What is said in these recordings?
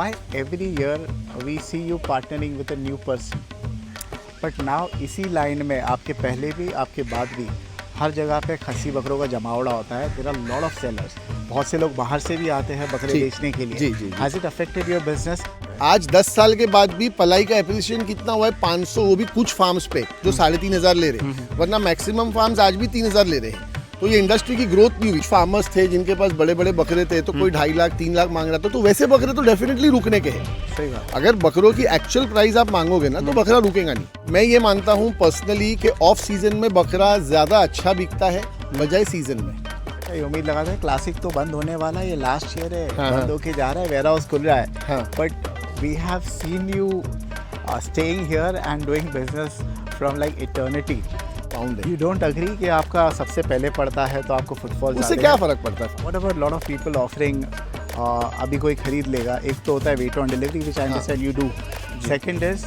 why every year we see you partnering with a new person, but now इसी line में आपके पहले भी आपके बाद भी हर जगह पे खस्सी बकरों का जमावड़ा होता है. There are a lot of sellers. बहुत से लोग बाहर से भी आते हैं बकरे बेचने के लिए. जी. Has it affected your business? आज 10 साल के बाद भी पलाई का एप्रिसिएशन कितना हुआ है? 500, वो भी कुछ फार्म्स पे जो 3,500 ले रहे हैं, वरना मैक्सिमम फार्म्स आज भी 3,000 ले रहे हैं. तो ये इंडस्ट्री की ग्रोथ नहीं हुई. फार्मर्स थे जिनके पास बड़े बड़े बकरे थे, तो कोई 2.5 लाख 3 लाख मांग रहा था, तो वैसे बकरे तो डेफिनेटली रुकने के हैं. सही बात. अगर बकरों की एक्चुअल प्राइस आप मांगोगे ना, तो बकरा रुकेगा नहीं. मैं ये मानता हूँ पर्सनली कि ऑफ सीजन में बकरा ज्यादा अच्छा बिकता है बजाय सीजन में. ये उम्मीद लगाते हैं क्लासिक तो बंद होने वाला है, ये लास्ट ईयर है. हाँ. बंद होके जा रहा है, वेयर हाउस खुल रहा है. हाँ. But we have seen you staying here and doing business from like eternity. You don't agree कि आपका सबसे पहले पड़ता है तो आपको फुटफॉल उससे क्या फर्क पड़ता है? What about lot of people offering अभी कोई खरीद लेगा. एक तो होता है wait on delivery which I understand you do. Second is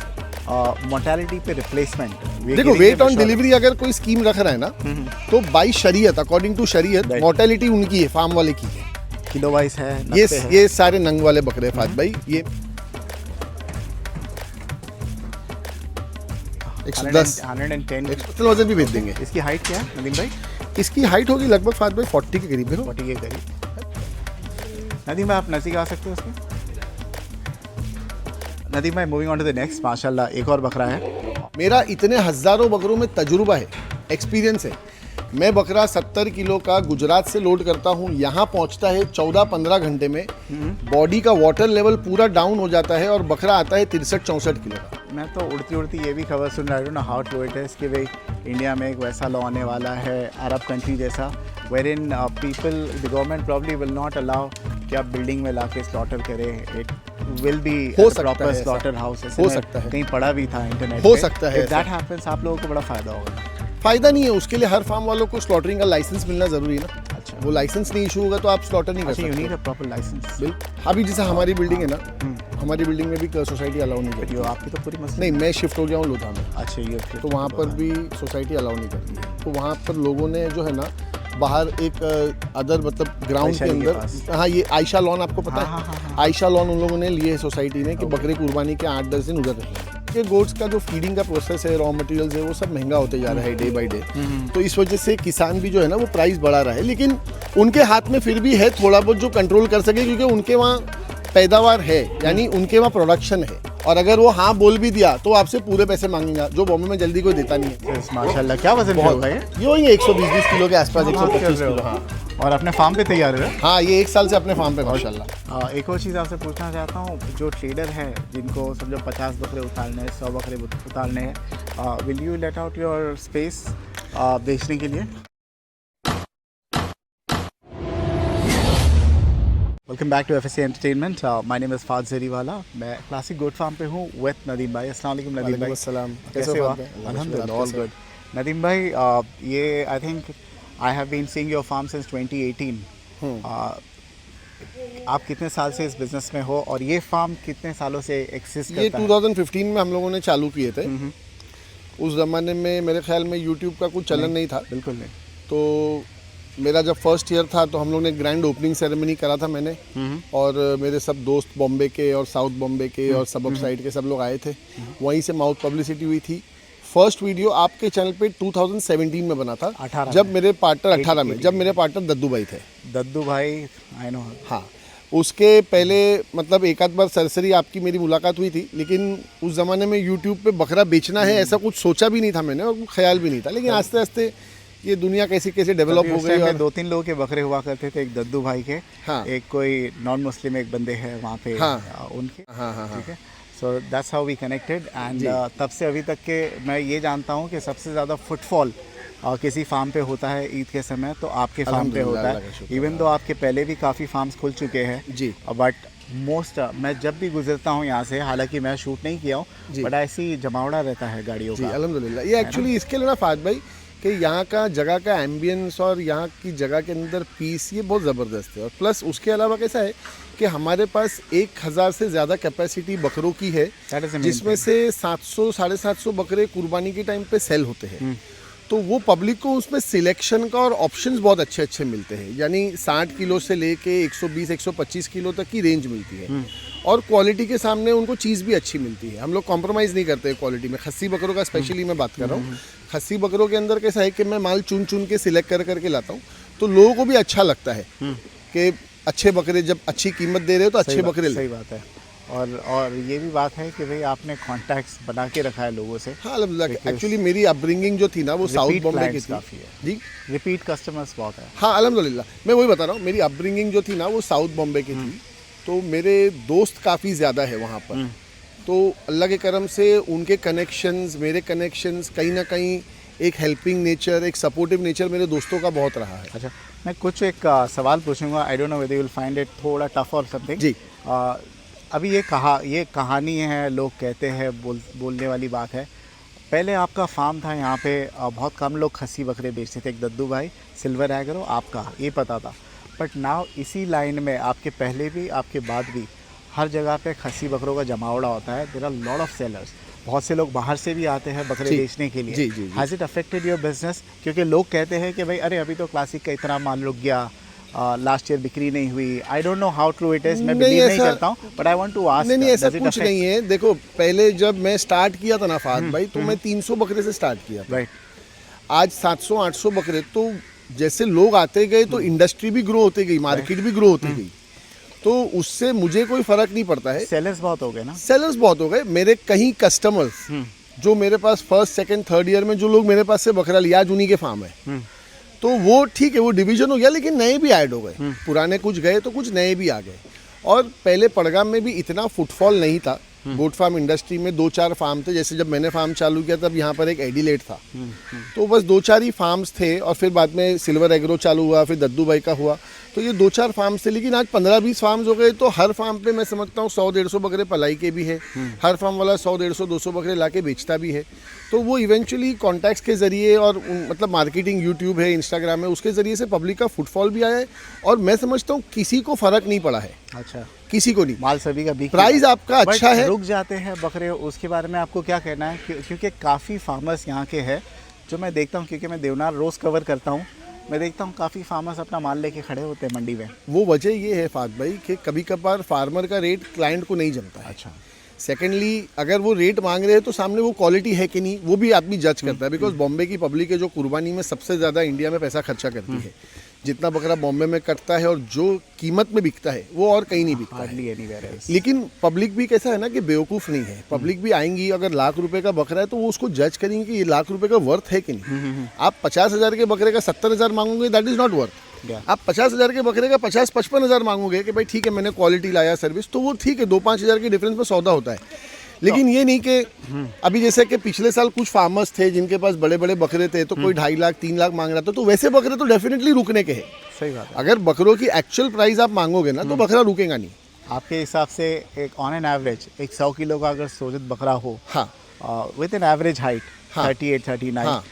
mortality पे रिप्लेसमेंट. देखो, वेट ऑन डिलीवरी अगर कोई स्कीम रख रहा है ना, तो बाई शरीयत, अकॉर्डिंग टू शरीयत, मोर्टेलिटी उनकी है, फार्म वाले की है. किलो वाइज है. ये सारे नंग वाले बकरे फात भाई, ये 110 110 वजन भी भेज देंगे. इसकी हाइट क्या है नदीम भाई? इसकी हाइट होगी लगभग फात भाई 40 के करीब. 40 के करीब. नदीम भाई आप नज़दीक आ सकते हो उसके. नदीम भाई moving on to the next. माशाल्लाह एक और बकरा है. मेरा इतने हज़ारों बकरों में तजुर्बा है, एक्सपीरियंस है. मैं बकरा 70 किलो का गुजरात से लोड करता हूँ, यहाँ पहुँचता है 14-15 घंटे में. बॉडी का वाटर लेवल पूरा डाउन हो जाता है और बकरा आता है 63-64 किलो का. मैं तो उड़ती उड़ती ये भी खबर सुन रहा हूँ हाउ ट्रू इट इज़ कि भाई इंडिया में एक वैसा लॉ आने वाला है अरब कंट्री जैसा, where in people the government probably will not allow कि आप बिल्डिंग में ला के स्लॉटर करें. It will be proper slaughter house. हो सकता है, कहीं पड़ा भी था इंटरनेट. हो सकता है. दैट हैपेंस आप लोगों को बड़ा फ़ायदा होगा. फ़ायदा नहीं है, उसके लिए हर फार्म वालों को स्लॉटरिंग का लाइसेंस मिलना ज़रूरी है ना. अच्छा. वो लाइसेंस नहीं इशू होगा तो आप स्लॉटर नहीं कर सकते. You need a proper licence. बिल्कुल. अभी जैसे हमारी बिल्डिंग है ना, हमारी बिल्डिंग में भी सोसाइटी अलाउ नहीं करती. आपकी तो पूरी मसला नहीं, मैं शिफ्ट हो गया हूँ लोधा में. अच्छा. ये तो वहाँ पर भी सोसाइटी अलाउ नहीं करती है. तो वहाँ पर लोगों ने जो है ना, बाहर एक अदर मतलब ग्राउंड के अंदर, हाँ, ये आयशा लॉन आपको पता है? आयशा लॉन उन लोगों ने लिए है सोसाइटी ने कि बकरे कुर्बानी के 8-10 दिन उधर रहेंगे. ये गोट्स का जो फीडिंग का प्रोसेस है, रॉ मटेरियल्स है, वो सब महंगा होते जा रहा है डे बाय डे. तो इस वजह से किसान भी जो है ना वो प्राइस बढ़ा रहा है. लेकिन उनके हाथ में फिर भी है थोड़ा बहुत जो कंट्रोल कर सके, क्योंकि उनके वहाँ पैदावार है, यानी उनके वहाँ प्रोडक्शन है. और अगर वो हाँ बोल भी दिया तो आपसे पूरे पैसे मांगेगा, जो बॉम्बे में जल्दी कोई देता नहीं है. माशाल्लाह. क्या वजन होगा ये? ये होंगे 120 किलो के आसपास, 125 किलो. हाँ. और अपने फार्म पे तैयार है? हाँ, ये 1 साल से अपने फार्म पे माशाल्लाह. एक और चीज़ आपसे पूछना चाहता हूँ, जो ट्रेडर है जिनको समझो 50 बकरे उतारने हैं, 100 बकरे उतारने हैं, will you let out your space बेचने के लिए? Welcome back to FSC entertainment. My name is Fahad Jariwala. मैं क्लासिक गोट फार्म पे हूँ विद नदीम भाई. अस्सलाम वालेकुम नदीम भाई. कैसे हो? अल्हम्दुलिल्लाह, ऑल गुड. नदीम भाई, ये I think I have been seeing your farm since 2018. आप कितने साल से इस बिज़नेस में हो और ये फार्म कितने सालों से एक्सिस्ट करता है? ये 2015 में हम लोगों ने चालू किए थे. उस ज़माने में मेरे ख्याल में यूट्यूब का कुछ चलन नहीं था. बिल्कुल नहीं. तो मेरा जब फर्स्ट ईयर था तो हम लोग ने ग्रैंड ओपनिंग सेरेमनी करा था मैंने, और मेरे सब दोस्त बॉम्बे के और साउथ बॉम्बे के और सबब साइड के सब लोग आए थे. वहीं से माउथ पब्लिसिटी हुई थी. फर्स्ट वीडियो आपके चैनल पे 2017 में बना था, 18 जब मेरे पार्टनर 18 में जब मेरे पार्टनर दद्दू भाई थे. दद्दू भाई, आई नो. हाँ, उसके पहले मतलब एक आध बार सरसरी आपकी मेरी मुलाकात हुई थी, लेकिन उस ज़माने में यूट्यूब पे बकरा बेचना है ऐसा कुछ सोचा भी नहीं था मैंने, और ख्याल भी नहीं था. लेकिन आस्ते आस्ते ये दुनिया कैसे कैसे डेवलप हो गई. और 2-3 लोगों के बकरे हुआ करते थे, एक दद्दू भाई के, हाँ, एक कोई नॉन मुस्लिम एक बंदे हैं वहाँ पे, हाँ, उनके. हाँ, ठीक है. So that's how we connected. And तब से अभी तक के मैं ये जानता हूँ कि सबसे ज़्यादा फुटफॉल किसी फार्म पे होता है ईद के समय, तो आपके फार्म पे होता है. इवन तो आपके पहले भी काफ़ी फार्म्स खुल चुके हैं जी, बट मोस्ट मैं जब भी गुजरता हूँ यहाँ से, हालांकि मैं शूट नहीं किया हूँ, बट ऐसी जमावड़ा रहता है गाड़ियों का. अल्हम्दुलिल्लाह. ये एक्चुअली इसके लिए ना फाद भाई कि यहाँ का जगह का एम्बियंस और यहाँ की जगह के अंदर पीस ये बहुत ज़बरदस्त है. और प्लस उसके अलावा कैसा है कि हमारे पास 1000 से ज़्यादा कैपेसिटी बकरों की है, जिसमें से 700-750 बकरे कुर्बानी के टाइम पे सेल होते हैं. तो वो पब्लिक को उसमें सिलेक्शन का और ऑप्शंस बहुत अच्छे अच्छे मिलते हैं, यानी 60 किलो से लेके 120-125 किलो तक की रेंज मिलती है। और क्वालिटी के सामने उनको चीज़ भी अच्छी मिलती है, हम लोग कॉम्प्रोमाइज़ नहीं करते क्वालिटी में। खस्सी बकरों का स्पेशली मैं बात कर रहा हूँ। खस्सी बकरों के अंदर कैसा है कि मैं माल चुन चुन के सिलेक्ट कर करके लाता हूँ, तो लोगों को भी अच्छा लगता है कि अच्छे बकरे, जब अच्छी कीमत दे रहे हो तो अच्छे बकरे ले। सही बात है। और ये भी बात है कि भाई आपने कॉन्टैक्ट्स बना के रखा है लोगों से। हाँ अल्हम्दुलिल्लाह, एक्चुअली मेरी अपब्रिंगिंग जो थी ना वो साउथ बॉम्बे की थी। काफ़ी है जी, रिपीट कस्टमर्स बहुत है। हाँ अल्हम्दुलिल्लाह, मैं वही बता रहा हूँ, मेरी अपब्रिंगिंग जो थी ना वो साउथ बॉम्बे की थी, तो मेरे दोस्त काफ़ी ज़्यादा है वहाँ पर। तो अल्लाह के करम से उनके कनेक्शंस, मेरे कनेक्शंस, कहीं ना कहीं एक हेल्पिंग नेचर, एक सपोर्टिव नेचर मेरे दोस्तों का बहुत रहा है। अच्छा, मैं कुछ एक सवाल पूछूंगा, आई don't know whether you will find it थोड़ा टफ और समथिंग। जी। अभी ये कहानी है, लोग कहते हैं, बोलने वाली बात है। पहले आपका फार्म था यहाँ पे, बहुत कम लोग खस्सी बकरे बेचते थे। एक दद्दू भाई, सिल्वर एग्रो, आपका ये पता था। बट नाउ इसी लाइन में आपके पहले भी आपके बाद भी हर जगह पे खस्सी बकरों का जमावड़ा होता है। There are lot of sellers, बहुत से लोग बाहर से भी आते हैं बकरे बेचने के लिए। Has it affected your business? क्योंकि लोग कहते हैं कि भाई अरे अभी तो क्लासिक का इतना माल रुक गया, लास्ट ईयर बिक्री नहीं हुई। I don't know how true it is, मैं बिलीव नहीं करता हूँ, but I want to ask. नहीं, ऐसा कुछ नहीं है। देखो, पहले जब मैं स्टार्ट किया था ना फाद भाई, तो मैं 300 बकरे से स्टार्ट किया था। राइट। आज 700-800 बकरे। तो जैसे लोग आते गए तो इंडस्ट्री भी ग्रो होती गई, मार्केट भी ग्रो होती गई, तो उससे मुझे कोई फर्क नहीं पड़ता है। सेलर्स बहुत हो गए ना, सेलर्स बहुत हो गए। मेरे कहीं कस्टमर्स जो मेरे पास फर्स्ट सेकंड थर्ड ईयर में जो लोग मेरे पास से बकरा लिया, आज उन्हीं के फार्म है। तो वो ठीक है, वो डिवीजन हो गया, लेकिन नए भी ऐड हो गए। पुराने कुछ गए तो कुछ नए भी आ गए। और पहले पड़गाम में भी इतना फुटफॉल नहीं था। गोट फार्म इंडस्ट्री में 2-4 फार्म थे। जैसे जब मैंने फार्म चालू किया तब यहाँ पर एक एडिलेट था, तो बस 2-4 ही फार्म्स थे। और फिर बाद में सिल्वर एग्रो चालू हुआ, फिर दद्दू भाई का हुआ, तो ये 2-4 फार्म्स थे। लेकिन आज 15-20 फार्म्स हो गए। तो हर फार्म पे मैं समझता हूँ 100-150 बकरे पलाई के भी है। हर फार्म वाला 100-150-200 बकरे ला के बेचता भी है। तो वो इवेंचुअली कॉन्टैक्ट्स के ज़रिए और मतलब मार्केटिंग, यूट्यूब है, इंस्टाग्राम है, उसके ज़रिए से पब्लिक का फुटफॉल भी आया है। और मैं समझता हूँ किसी को फ़र्क नहीं पड़ा है। अच्छा, किसी को नहीं। माल सभी का बिक, प्राइस आपका अच्छा है। रुक जाते हैं बकरे, उसके बारे में आपको क्या कहना है? क्योंकि काफ़ी फार्मर्स यहाँ के हैं जो मैं देखता हूँ, क्योंकि मैं देवनार रोज़ कवर करता हूँ, मैं देखता हूँ काफ़ी फार्मर्स अपना माल लेके खड़े होते हैं मंडी में। वो वजह ये है फात भाई कि कभी कभार फार्मर का रेट क्लाइंट को नहीं जमता है। अच्छा। सेकेंडली, अगर वो रेट मांग रहे हैं तो सामने वो क्वालिटी है कि नहीं, वो भी आदमी जज करता है। बिकॉज बॉम्बे की पब्लिक है जो कुर्बानी में सबसे ज़्यादा इंडिया में पैसा खर्चा करती है। जितना बकरा बॉम्बे में कटता है और जो कीमत में बिकता है वो और कहीं नहीं बिकता है। लेकिन पब्लिक भी कैसा है ना कि बेवकूफ़ नहीं है। पब्लिक भी आएंगी, अगर लाख रुपए का बकरा है तो वो उसको जज करेंगे कि ये लाख रुपए का वर्थ है कि नहीं। आप 50,000 के बकरे का 70,000 मांगोगे, दैट इज़ नॉट वर्थ। आप 50,000 के बकरे का 50-55,000 मांगोगे कि भाई ठीक है मैंने क्वालिटी लाया, सर्विस, तो वो ठीक है, 2-5 हज़ार के डिफरेंस में सौदा होता है। लेकिन ये नहीं कि अभी जैसे कि पिछले साल कुछ फार्मर्स थे जिनके पास बड़े बड़े बकरे थे, तो कोई 2.5 लाख 3 लाख मांग रहा था, तो वैसे बकरे तो डेफिनेटली रुकने के हैं। सही बात है। अगर बकरों की एक्चुअल प्राइस आप मांगोगे ना तो बकरा रुकेगा नहीं। आपके हिसाब से एक ऑन एन एवरेज एक 100 किलो का अगर सोजित बकरा हो, हाँ, विद एन एवरेज हाइट 38-39,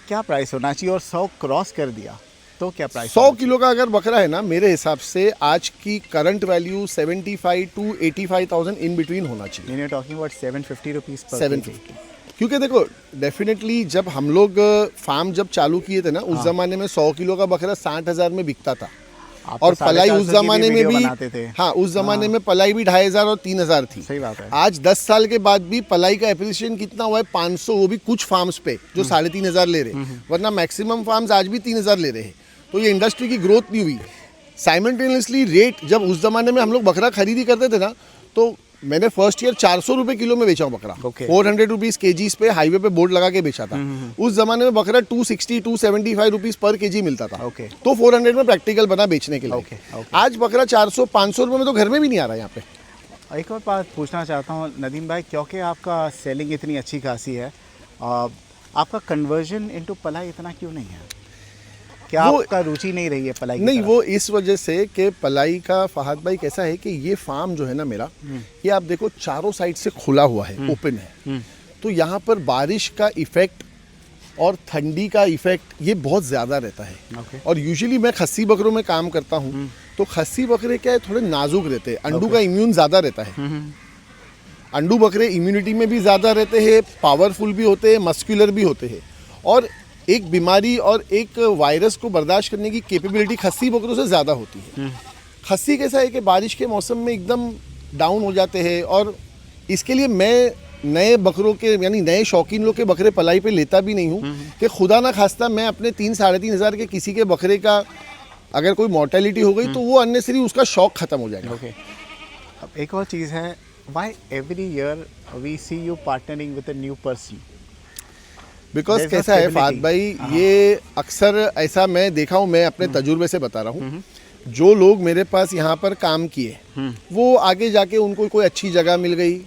क्या प्राइस होना चाहिए? और 100 क्रॉस कर दिया तो क्या प्राइस? 100 किलो का अगर बकरा है ना, मेरे हिसाब से आज की current value 75 to 85,000 in between होना चाहिए। You're talking about 750 रुपीस पर 750। क्योंकि देखो, डेफिनेटली जब हम लोग फार्म जब चालू किए थे ना, उस जमाने में 100 किलो का बकरा 60,000 में बिकता था। और पलाई उस जमाने में भी, हाँ, उस जमाने में पलाई भी 2,500 और 3,000 थी। सही बात है। आज 10 साल के बाद भी पलाई का एप्रिसिएशन कितना हुआ है? 500, वो भी कुछ फार्म्स पे जो 3,500 ले रहे, वरना मैक्सिमम फार्म्स आज भी 3,000 ले रहे हैं। तो ये इंडस्ट्री की ग्रोथ नहीं हुई। साइमल्टेनियसली रेट, जब उस जमाने में हम लोग बकरा खरीदी करते थे ना, तो मैंने फर्स्ट ईयर 400 रुपये किलो में बेचा हूँ बकरा। 400 रुपीज़ केजीज पे हाईवे पे बोर्ड लगा के बेचा था। उस जमाने में बकरा 260-275 रुपीज़ पर केजी मिलता था। तो 400 में प्रैक्टिकल बना बेचने के लिए। आज बकरा 400-500 रुपये में तो घर में भी नहीं आ रहा है यहाँ पे। एक और बात पूछना चाहता हूँ नदीम भाई, क्योंकि आपका सेलिंग इतनी अच्छी खासी है, आपका कन्वर्जन इनटू पलाई इतना क्यों नहीं है? क्या आपका रुचि नहीं रही है पलाई की नहीं, तरफ? वो इस वजह से कि पलाई का फहद भाई कैसा है कि ये फार्म जो है ना मेरा, ये आप देखो चारों साइड से खुला हुआ है, ओपन है। तो यहाँ पर बारिश का इफेक्ट और ठंडी का इफेक्ट ये बहुत ज़्यादा रहता है। और यूजुअली मैं खस्सी बकरों में काम करता हूँ, तो खस्सी बकरे क्या है, थोड़े नाजुक रहते हैं। अंडू का इम्यून ज़्यादा रहता है। अंडू बकरे इम्यूनिटी में भी ज़्यादा रहते हैं, पावरफुल भी होते हैं, मस्कुलर भी होते हैं। और एक बीमारी और एक वायरस को बर्दाश्त करने की कैपेबिलिटी खस्सी बकरों से ज़्यादा होती है। खस्सी कैसा है कि बारिश के मौसम में एकदम डाउन हो जाते हैं, और इसके लिए मैं नए बकरों के यानी नए शौकीन लोग के बकरे पलाई पे लेता भी नहीं हूँ कि खुदा ना खास्ता मैं अपने 3-3.5 हज़ार के किसी के बकरे का अगर कोई मॉर्टेलिटी हो गई तो वो अननेसरी उसका शौक ख़त्म हो जाएगा। ओके, अब एक और चीज़ है, why every year we see you partnering with a new person? Because There's a कैसा है stability. फाद भाई, ये अक्सर ऐसा मैं देखा हूँ, मैं अपने तजुर्बे से बता रहा हूँ, जो लोग मेरे पास यहाँ पर काम किए वो आगे जाके उनको कोई अच्छी जगह मिल गई,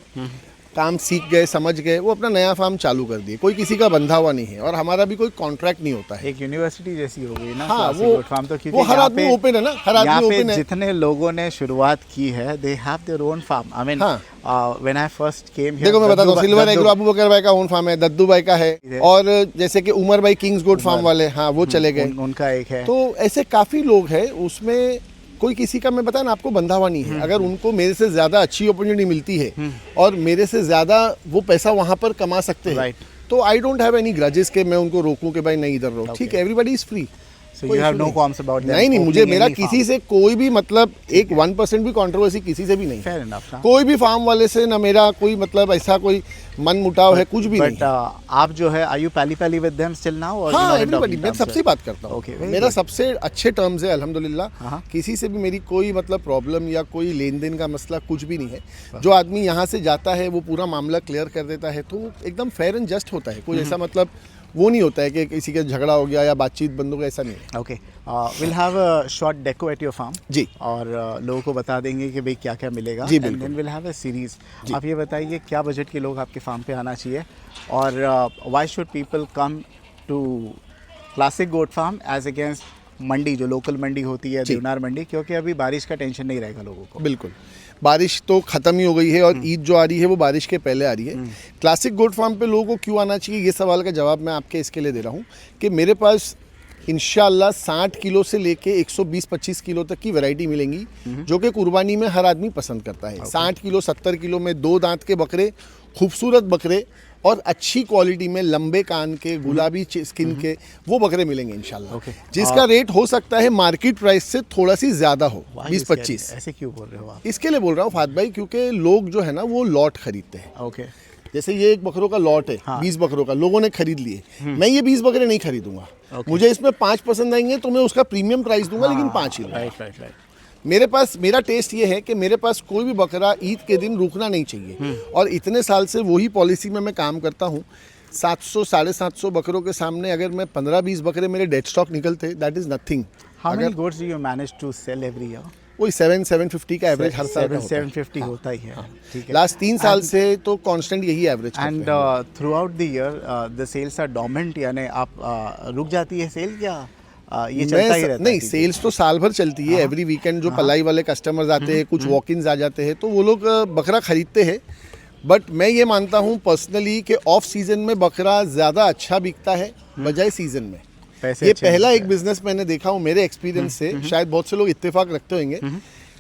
काम सीख गए, समझ गए, वो अपना नया फार्म चालू कर दिए, कोई किसी का बंधा हुआ नहीं है, और हमारा भी कोई कॉन्ट्रैक्ट नहीं होता है। एक यूनिवर्सिटी जैसी हो गई ना। हाँ, क्लासिक वो गोट फार्म तो क्योंकि वो हर यहाँ आदमी पे- ओपन है ना, हर यहाँ आदमी पे ओपन है। जितने लोगों ने शुरुआत की है, they have their own farm. I mean हाँ। When I first came here, देखो मैं बताता हूँ, सिल्वर एग्रो अबू बकर भाई का ओन फार्म है, दद्दू भाई का है, और जैसे कि उमर भाई किंग्स गोट फार्म वाले, हाँ वो चले गए। उनका एक है। तो ऐसे काफ़ी लोग हैं, उसमें कोई किसी का, मैं बताया ना आपको, बंधा हुआ नहीं है। अगर उनको मेरे से ज़्यादा अच्छी अपॉर्चुनिटी मिलती है और मेरे से ज़्यादा वो पैसा वहाँ पर कमा सकते हैं, Right. तो I don't have any grudges के मैं उनको रोकूं कि भाई नहीं इधर रहो। ठीक है, everybody is free. So you have no qualms about them नहीं नहीं, मुझे opening मेरा any किसी farm. से कोई भी मतलब एक 1% भी कंट्रोवर्सी किसी से भी नहीं है। Fair enough, हाँ। कोई भी फार्म वाले से ना मेरा कोई मतलब ऐसा कोई मन मुटाव है, कुछ भी नहीं बट आप जो है, आर यू पैली विद देम स्टिल नाउ? और हाँ, एवरीबडी, मैं सबसे बात करता हूँ। Okay, very मेरा good. सबसे अच्छे टर्म्स है अल्हम्दुलिल्लाह। हाँ। किसी से भी मेरी कोई मतलब प्रॉब्लम या कोई लेन देन का मसला कुछ भी नहीं है। जो आदमी यहाँ से जाता है वो पूरा मामला क्लियर कर देता है, तो एकदम फेयर एंड जस्ट होता है। कोई ऐसा मतलब वो नहीं होता है कि किसी का झगड़ा हो गया या बातचीत बंद हो गया, ऐसा नहीं है। Okay, will have a short decko at your farm जी। और लोगों को बता देंगे कि भाई क्या क्या मिलेगा। जी, एंड बिल्कुल। Then will have a series. आप ये बताइए क्या बजट के लोग आपके फार्म पे आना चाहिए, और why should people come to Classic Goat Farm as against mandi, जो लोकल मंडी होती है, जी। देवनार मंडी, क्योंकि अभी बारिश का टेंशन नहीं रहेगा लोगों को। बिल्कुल, बारिश तो ख़त्म ही हो गई है, और ईद जो आ रही है वो बारिश के पहले आ रही है। क्लासिक गोट फार्म पे लोगों को क्यों आना चाहिए, ये सवाल का जवाब मैं आपके इसके लिए दे रहा हूँ कि मेरे पास इंशाल्लाह 60 किलो से लेके 120-25 किलो तक की वैरायटी मिलेंगी, जो कि कुर्बानी में हर आदमी पसंद करता है। 60 किलो 70 किलो में 2 दांत के बकरे, खूबसूरत बकरे और अच्छी क्वालिटी में लंबे कान के, गुलाबी स्किन के, वो बकरे मिलेंगे इंशाल्लाह। Okay. जिसका रेट हो सकता है मार्केट प्राइस से थोड़ा सी ज़्यादा हो, Why 20-25। is ऐसे क्यों बोल रहे हो आप? इसके लिए बोल रहा हूँ फात भाई, क्योंकि लोग जो है ना वो लॉट खरीदते हैं। ओके, जैसे ये एक बकरों का लॉट है, हाँ। 20 बकरों का लोगों ने खरीद लिए, मैं ये 20 बकरे नहीं खरीदूंगा। Okay. मुझे इसमें 5 पसंद आएंगे तो मैं उसका प्रीमियम प्राइस दूंगा, लेकिन 5 ही लूंगा। Right right right. मेरे पास, मेरा टेस्ट ये है कि मेरे पास कोई भी बकरा ईद के दिन रुकना नहीं चाहिए, और इतने साल से वही पॉलिसी में मैं काम करता हूँ। 700-750 बकरों के सामने अगर मैं 15-20 बकरे मेरे डेड स्टॉक निकलते, that is nothing. How many goats do you manage to sell every year? वही 750 का एवरेज हर साल का होता है। 750 होता ही है। ठीक है। लास्ट 3 साल से तो कांस्टेंट यही average and throughout the year the sales are dominant, यानी आप रुक जाती है सेल क्या ये चलता ही रहता नहीं, है? सेल्स तो साल भर चलती है। एवरी वीकेंड जो पलाई वाले कस्टमर्स आते हैं, कुछ वॉक इन्स आ जाते हैं, तो वो लोग बकरा खरीदते हैं। बट मैं ये मानता हूँ पर्सनली कि ऑफ सीजन में बकरा ज़्यादा अच्छा बिकता है बजाय सीजन में। पैसे ये अच्छे पहला मिलते एक बिजनेस मैंने देखा हूँ मेरे एक्सपीरियंस से, शायद बहुत से लोग इत्तेफाक रखते होंगे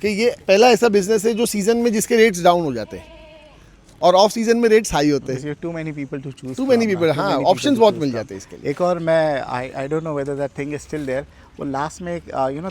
कि ये पहला ऐसा बिजनेस है जो सीजन में जिसके रेट्स डाउन हो जाते हैं और ऑफ सीजन में रेट्स हाई होते हैं। Too many people to choose, too many people, हाँ, ऑप्शंस बहुत मिल जाते हैं इसके लिए। एक और मैं I don't know whether that thing is still there, वो लास्ट में एक यू नो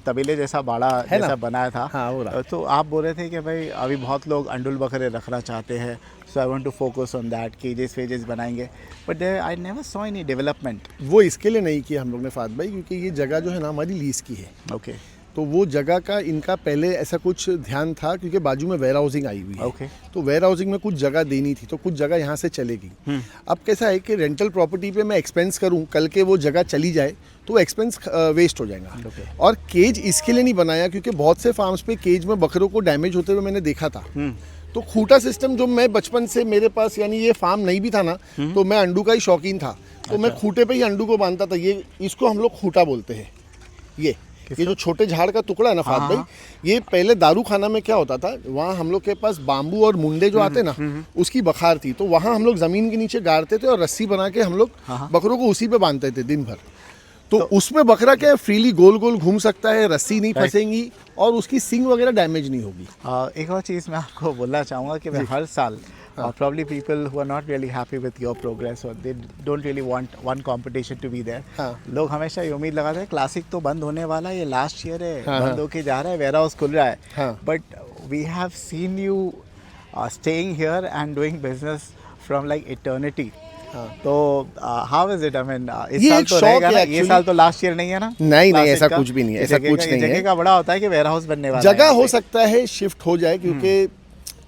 तबेले जैसा बाड़ा है ना? जैसा बनाया था। हाँ, वो रहा। तो आप बोल रहे थे कि भाई अभी बहुत लोग अंडुल बकरे रखना चाहते हैं, so I want to focus on that, cages वेजेस बनाएंगे, but I never saw any development. वो इसके लिए नहीं किया हम लोग ने फात भाई, क्योंकि ये जगह जो है ना हमारी लीज की है। ओके तो वो जगह का इनका पहले ऐसा कुछ ध्यान था, क्योंकि बाजू में वेयर हाउसिंग आई हुई है। ओके। तो वेयर हाउसिंग में कुछ जगह देनी थी, तो कुछ जगह यहाँ से चलेगी। अब कैसा है कि रेंटल प्रॉपर्टी पे मैं एक्सपेंस करूँ, कल के वो जगह चली जाए तो एक्सपेंस वेस्ट हो जाएगा। Okay. और केज इसके लिए नहीं बनाया क्योंकि बहुत से फार्म्स पे केज में बकरों को डैमेज होते हुए मैंने देखा था। तो खूटा सिस्टम जो मैं बचपन से मेरे पास, यानी ये फार्म नहीं भी था ना, तो मैं अंडू का ही शौकीन था, तो मैं खूटे पे ही अंडू को बांधता था। ये इसको हम लोग खूटा बोलते हैं। ये जो छोटे झाड़ का टुकड़ा है ना फात भाई, ये पहले दारू खाना में क्या होता था, वहाँ हम लोग के पास बाम्बू और मुंडे जो आते ना, उसकी बखार थी, तो वहाँ हम लोग ज़मीन के नीचे गाड़ते थे और रस्सी बना के हम लोग बकरों को उसी पे बांधते थे दिन भर। तो उसमें बकरा क्या फ्रीली गोल गोल घूम सकता है, रस्सी नहीं फंसेंगी और उसकी सींग वगैरह डैमेज नहीं होगी। एक और चीज़ मैं आपको बोलना चाहूँगा कि मैं हर साल or probably people who are not really happy with your progress or they don't really want one competition to be there. हाँ. लोग हमेशा ये उम्मीद लगाते हैं क्लासिक तो बंद होने वाला है, ये लास्ट ईयर है, हाँ, बंद होके जा रहा है, वेयर हाउस खुल रहा है. हाँ. But we have seen you staying here and doing business from like eternity. हाँ. तो how is it? I mean, इस ये साल एक तो शौक रहेगा है ना, ये actually. साल तो लास्ट ईयर नहीं है ना? नहीं नहीं, ऐसा Classic कुछ भी नहीं है, ऐसा जगह कुछ का- नहीं जगह है. का बड़ा होता है कि वेयर हाउस बनने वाला जगह है हो यहाँ पे. सकता है शिफ्ट हो जाए, क्योंकि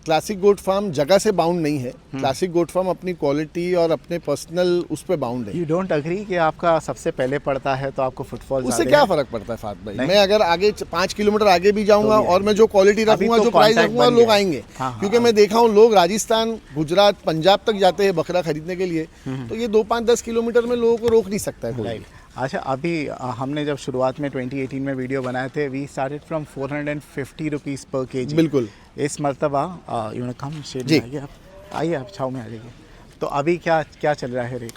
क्लासिक गोट फार्म जगह से बाउंड नहीं है. क्लासिक गोट फार्म अपनी क्वालिटी और अपने पर्सनल उस पे बाउंड है. You don't agree कि आपका सबसे पहले पड़ता है तो आपको फुटफॉल उससे क्या फर्क पड़ता है फात भाई? नहीं। मैं अगर आगे 5 किलोमीटर आगे भी जाऊंगा तो भी और मैं जो क्वालिटी अभी रखूंगा, तो जो प्राइस contact रखूंगा, बन लोग गया है. आएंगे. हाँ, क्योंकि मैं देखा हूँ लोग राजस्थान, गुजरात, पंजाब तक जाते हैं बकरा खरीदने के लिए. तो ये 2, 5, 10 किलोमीटर में लोगों को रोक नहीं सकता है कोई. राइट. अच्छा, अभी हमने जब शुरुआत में 2018 में वीडियो बनाए थे, वी स्टार्टेड फ्रॉम 450 रुपीज़ पर केजी. बिल्कुल. इस मरतबा यू नो कम शेड जी. में आइए आप छाव में आ जाइए. तो अभी क्या क्या चल रहा है रेट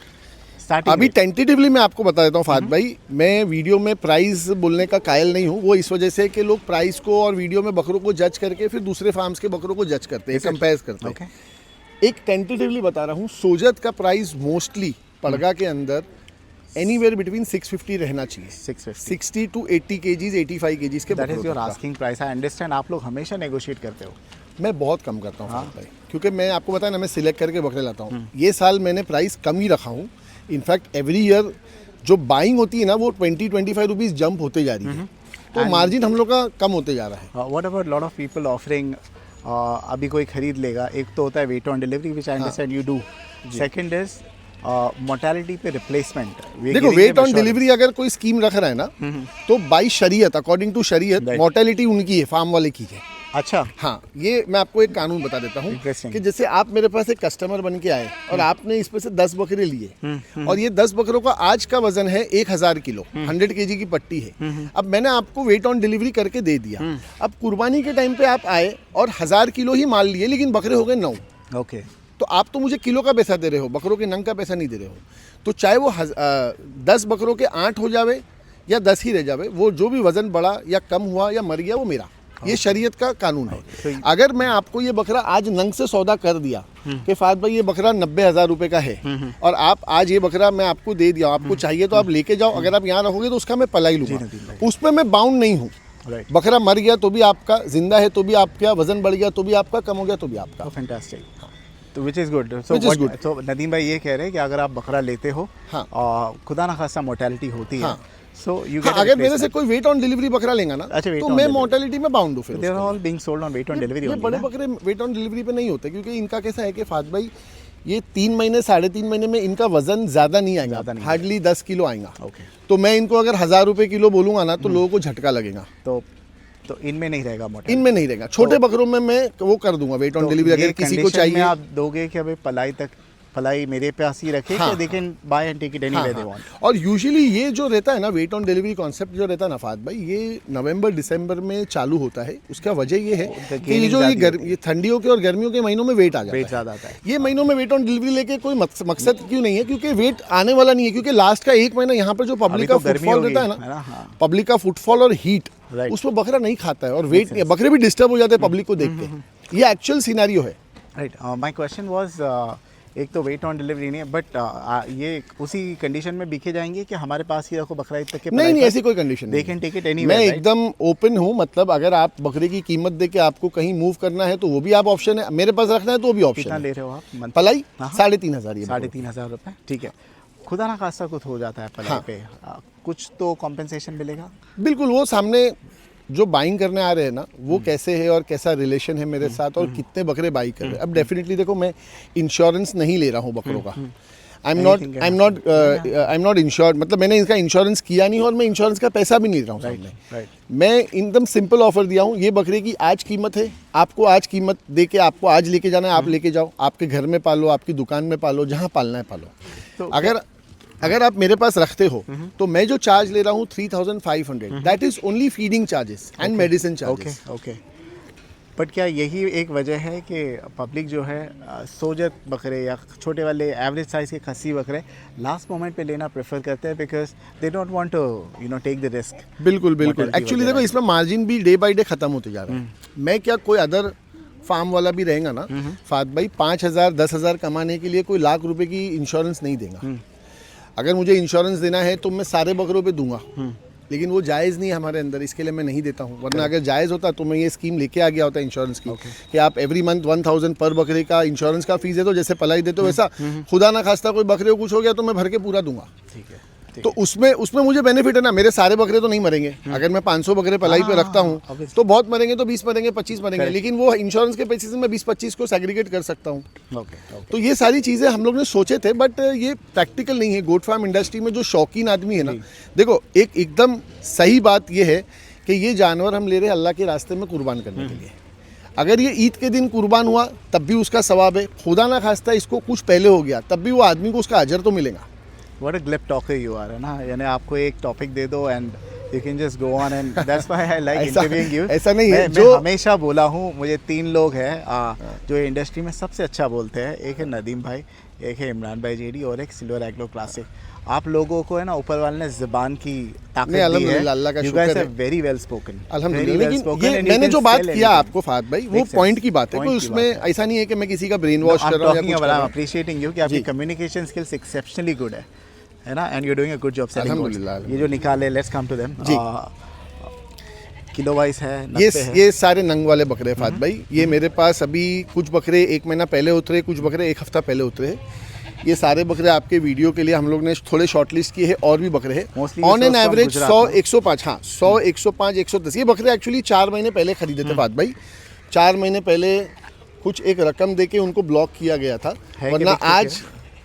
स्टार्टिंग? अभी टेंटेटिवली मैं आपको बता देता हूँ फात भाई, मैं वीडियो में प्राइस बोलने का कायल नहीं हूँ. वो इस वजह से कि लोग प्राइस को और वीडियो में बकरों को जज करके फिर दूसरे फार्म्स के बकरों को जज करते हैं, कंपेयर करते हैं. ओके. एक टेंटेटिवली बता रहा हूँ, सोजत का प्राइस मोस्टली पड़गा के अंदर एनीवेयर बिटवीन 650 रहना चाहिए. 650. 60 to 80 kgs, 85 kgs के दैट इज बकरों योर तक का. Asking price. आई अंडरस्टैंड आप लोग हमेशा नेगोशिएट करते हो. मैं बहुत कम करता हूँ फात भाई, क्योंकि मैं आपको बताया ना, मैं सिलेक्ट करके बकरे लाता हूँ. ये साल मैंने प्राइस कम ही रखा हूँ. इनफैक्ट एवरी ईयर जो बाइंग होती है ना, वो 20-25 रुपीज़ जंप होते जा रही है. तो मार्जिन हम लोग का कम होते जा रहा है. What about lot of people offering, अभी कोई खरीद लेगा, एक तो होता है wait on delivery which I understand you do. Second is mortality पे रिप्लेसमेंट. देखो, वेट ऑन डिलीवरी अगर कोई स्कीम रख रहा है ना, तो बाई शरीयत, अकॉर्डिंग टू शरीयत, Right. मोर्टेलिटी उनकी है, फार्म वाले की है. अच्छा. हाँ, ये मैं आपको एक कानून बता देता हूँ Interesting. कि जैसे आप मेरे पास एक कस्टमर बन के आए और आपने इस पे से 10 बकरे लिए, और ये 10 बकरों का आज का वजन है 1000 किलो, 100 kg की पट्टी है. अब मैंने आपको वेट ऑन डिलीवरी करके दे दिया. अब कुर्बानी के टाइम पे आप आए और 1000 किलो ही माल लिए, लेकिन बकरे हो गए 9. ओके. तो आप तो मुझे किलो का पैसा दे रहे हो, बकरों के नंग का पैसा नहीं दे रहे हो. तो चाहे वो 10 बकरों के 8 हो जावे या 10 ही रह जावे, वो जो भी वजन बढ़ा या कम हुआ या मर गया, वो मेरा. ये शरीयत का कानून है. अगर मैं आपको ये बकरा आज नंग से सौदा कर दिया कि फात भाई ये बकरा 90,000 रुपए का है, और आप आज ये बकरा मैं आपको दे दिया, आपको चाहिए तो आप लेके जाओ, अगर आप यहाँ रखोगे तो उसका मैं पलाई लूँगा, उस पर मैं बाउंड नहीं हूँ. राइट. बकरा मर गया तो भी आपका, जिंदा है तो भी आपका, वजन बढ़ गया तो भी आपका, कम हो गया तो भी आपका. फैंटास्टिक. तो which is good. So Which is good. तो नदीम भाई ये कह रहे हैं कि अगर आप बकरा लेते हो हाँ. और खुदा ना खासा मोर्टेलिटी होती है, हाँ. सो यू हाँ, अगर मेरे से कोई वेट ऑन डिलीवरी बकरा लेगा ना, अच्छा, weight तो on मैं delivery. मोर्टेलिटी में बाउंड हूँ. फिर दे आर उसके all being sold on wait on लिए. डिलीवरी. ये बड़े बकरे वेट ऑन डिलीवरी पे नहीं होते, क्योंकि इनका कैसा है कि फात भाई, ये 3 महीने 3.5 महीने में इनका वजन ज्यादा नहीं आएगा, ज़्यादा नहीं हार्डली 10 किलो आएगा. ओके. तो मैं इनको अगर 1000 रुपए किलो बोलूंगा ना, तो लोगों को झटका लगेगा. तो इनमें नहीं रहेगा मोर्टेलिटी. इनमें नहीं रहेगा. छोटे बकरों में मैं वो कर दूंगा वेट ऑन डिलीवरी, अगर किसी को चाहिए. आप दोगे कि अभी पलाई मेरे पास ही रखे, हाँ. कि they can buy and take it anywhere they want. और यूजुअली ये जो रहता है ना, वेट ऑन डिलीवरी कॉन्सेप्ट जो रहता है ना फात भाई, ये नवंबर दिसंबर में चालू होता है. उसका वजह ये है कि ये जो ये ठंडियों के और गर्मियों के महीनों में वेट आ जाता है. वेट ज़्यादा आता है. ये महीनों में वेट ऑन डिलीवरी लेके कोई मकसद क्यों नहीं है, क्योंकि वेट आने वाला नहीं है. क्योंकि लास्ट का 1 महीना यहाँ पर जो पब्लिक का तो गर्मी फुटफॉल होगी, रहता है है ना, ना? हाँ. पब्लिक का फुटफॉल और हीट, Right. उसमें बकरा नहीं खाता है, और वेट बकरे भी डिस्टर्ब हो जाते हैं पब्लिक को देख के. ये एक्चुअल सिनेरियो है. राइट. माय क्वेश्चन वाज, एक तो वेट ऑन डिलीवरी नहीं है, बट ये उसी कंडीशन में बिके जाएंगे कि हमारे पास ही रखो बकरा ईद तक के. नहीं, ऐसी कोई कंडीशन दे नहीं कैन है. Take it anywhere. मैं एकदम ओपन हूँ. मतलब अगर आप बकरे की कीमत दे के आपको कहीं मूव करना है तो वो भी आप ऑप्शन है, मेरे पास रखना है तो वो भी ऑप्शन कितना है. ले रहे हो आप मंथ? पलाई हाँ. 3,500 ये 3,500 रुपये. ठीक है. खुदा ना खासा कुछ हो जाता है पलाई हाँ. पे, कुछ तो कॉम्पेंसेशन मिलेगा. बिल्कुल. वो सामने जो बाइंग करने आ रहे हैं ना, वो कैसे है और कैसा रिलेशन है मेरे साथ, और कितने बकरे बाई कर रहे हैं. अब डेफिनेटली देखो, मैं इंश्योरेंस नहीं ले रहा हूँ बकरों का. I am not insured. मतलब मैंने इसका इंश्योरेंस किया नहीं, और मैं इंश्योरेंस का पैसा भी नहीं ले रहा हूँ सामने. राइट. मैं एकदम सिंपल ऑफर दिया हूँ. ये बकरे की आज कीमत है, आपको आज कीमत दे के आपको आज लेके जाना है, आप लेके जाओ, आपके घर में पालो, आपकी दुकान में पालो, जहाँ पालना है पालो. तो अगर आप मेरे पास रखते हो, तो मैं जो चार्ज ले रहा हूँ 3,500, that is only feeding charges and medicine charges. Okay. But क्या यही एक वजह है कि पब्लिक जो है सोजत बकरे या छोटे वाले एवरेज साइज़ के खस्सी बकरे लास्ट मोमेंट पे लेना प्रेफर करते हैं, because they don't want to take the risk. बिल्कुल. एक्चुअली देखो, इसमें मार्जिन भी डे बाय डे खत्म होते जा रहा है. मैं क्या कोई अदर फार्म वाला भी रहेगा ना फात भाई, 5,000 10,000 कमाने के लिए कोई लाख रुपए की इंश्योरेंस नहीं देगा। अगर मुझे इंश्योरेंस देना है तो मैं सारे बकरों पे दूंगा, लेकिन वो जायज़ नहीं है हमारे अंदर, इसके लिए मैं नहीं देता हूँ। वरना अगर जायज़ होता तो मैं ये स्कीम लेके आ गया होता इंश्योरेंस की कि आप एवरी मंथ 1,000 पर बकरे का इंश्योरेंस का फीस दे दो, जैसे पलाई देते हो वैसा। खुदा ना खास्ता कोई बकरे को कुछ हो गया तो मैं भर के पूरा दूंगा। ठीक है। तो उसमें मुझे बेनिफिट है ना, मेरे सारे बकरे तो नहीं मरेंगे। अगर मैं 500 बकरे पलाई पे रखता हूँ तो बहुत मरेंगे, तो 20 मरेंगे, 25 मरेंगे, लेकिन वो इंश्योरेंस के पैसे से मैं 20-25 को सेग्रीगेट कर सकता हूँ। तो ये सारी चीज़ें हम लोग ने सोचे थे, बट ये प्रैक्टिकल नहीं है। गोट फार्म इंडस्ट्री में जो शौकीन आदमी है ना, देखो एकदम सही बात ये है कि ये जानवर हम ले रहे हैं अल्लाह के रास्ते में कुर्बान करने के लिए। अगर ये ईद के दिन कुर्बान हुआ तब भी उसका सवाब है, खुदा ना खास्ता इसको कुछ पहले हो गया तब भी वो आदमी को उसका अजर तो मिलेगा। What a glib talker you are, है ना, यानी आपको एक टॉपिक दे दो and you can just go on and that's why I like interviewing you। ऐसा नहीं है, मैं हमेशा बोला हूँ, मुझे 3 लोग हैं जो इंडस्ट्री में सबसे अच्छा बोलते हैं। एक है नदीम भाई, एक है इमरान भाई जेडी और एक सिल्वर एग्लो क्लासिक। आप लोगों को है ना ऊपर वाले ने ज़बान की ताकत दी है। अल्लाह का शुक्र है, वेरी वेल स्पोकन अल्हम्दुलिल्लाह। लेकिन ये मैंने जो बात किया आपको फात भाई, वो पॉइंट की बात है, कोई उसमें ऐसा नहीं है कि मैं किसी का ब्रेन वॉश कर रहा हूँ या कुछ कर रहा हूँ। अप्रिशिएटिंग यू कि आपकी कम्युनिकेशन स्किल्स एक्सेप्शनली गुड है ना, and you are doing a good job selling. अल्हम्दुलिल्लाह। ये जो निकाले, let's come to them. Kilo wise है, ये सारे नंग वाले बकरे फात भाई। ये मेरे पास अभी कुछ बकरे 1 महीना पहले उतरे, कुछ बकरे 1 हफ्ता पहले उतरे। ये सारे बकरे आपके वीडियो के लिए हम लोग ने थोड़े शॉर्ट लिस्ट किए हैं, और भी बकरे हैं। ऑन एन एवरेज 100 105, हाँ 100 105 110। ये बकरे एक्चुअली 4 महीने पहले खरीदे थे फात भाई। 4 महीने पहले कुछ एक रकम दे के उनको ब्लॉक किया गया था, वरना आज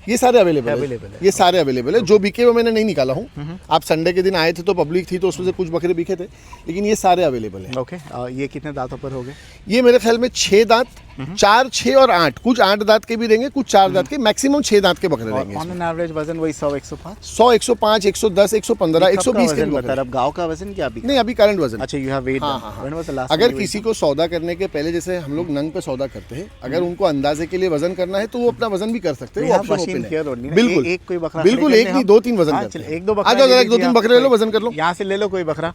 ये सारे अवेलेबल है। ये सारे अवेलेबल है। जो बिके वो मैंने नहीं निकाला हूँ। आप संडे के दिन आए थे तो पब्लिक थी, तो उसमें से कुछ बकरे बिके थे, लेकिन ये सारे अवेलेबल है। ओके। ये कितने दांतों पर हो गए? ये मेरे ख्याल में 6 दांत, 4, 6 और 8, कुछ 8 दांत के भी रहेंगे, कुछ 4 दांत के, मैक्सिमम 6 दांत के बकरे रहेंगे। ऑन एन एवरेज वजन वही 100 105 100 105 110 115 120 के बता। अब गांव का वजन क्या अभी? नहीं, अभी करंट वजन। अच्छा, you have weight. When was the last? अगर किसी को सौदा करने के पहले, जैसे हम लोग नंग पे सौदा करते हैं, अगर उनको अंदाजे के लिए वजन करना है तो वो अपना वजन भी कर सकते हैं, वो ऑप्शन ओपन है। बिल्कुल एक कोई बकरा, बिल्कुल एक नहीं 2-3 वजन करते हैं। 1-2 बकरा, 2-3 बकरे ले लो, वजन कर लो। यहाँ से ले लो कोई बकरा।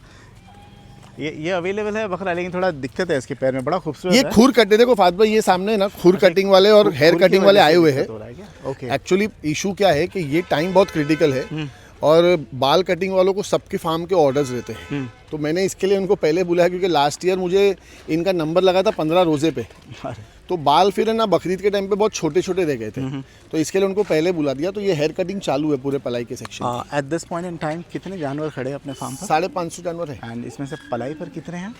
ये अवेलेबल है बकरा, लेकिन थोड़ा दिक्कत है इसके पैर में, बड़ा खूबसूरत है। ये खुर कटे, देखो फात भाई, ये सामने ना खुर कटिंग वाले और हेयर कटिंग वाले आए हुए हैं। ओके। एक्चुअली इशू क्या है कि ये टाइम बहुत क्रिटिकल है, और बाल कटिंग वालों को सबके फार्म के ऑर्डर्स रहते हैं। तो मैंने इसके लिए उनको पहले बुलाया, क्योंकि लास्ट ईयर मुझे इनका नंबर लगा था 15 रोजे पे, तो बाल फिर है ना बकरीद के टाइम पे बहुत छोटे छोटे रह गए थे, तो इसके लिए उनको पहले बुला दिया। तो ये हेयर कटिंग चालू है पूरे पलाई के section. At this point in time कितने जानवर खड़े हैं अपने फार्म पर? 550 जानवर है। एंड इसमें से पलाई पर कितने हैं?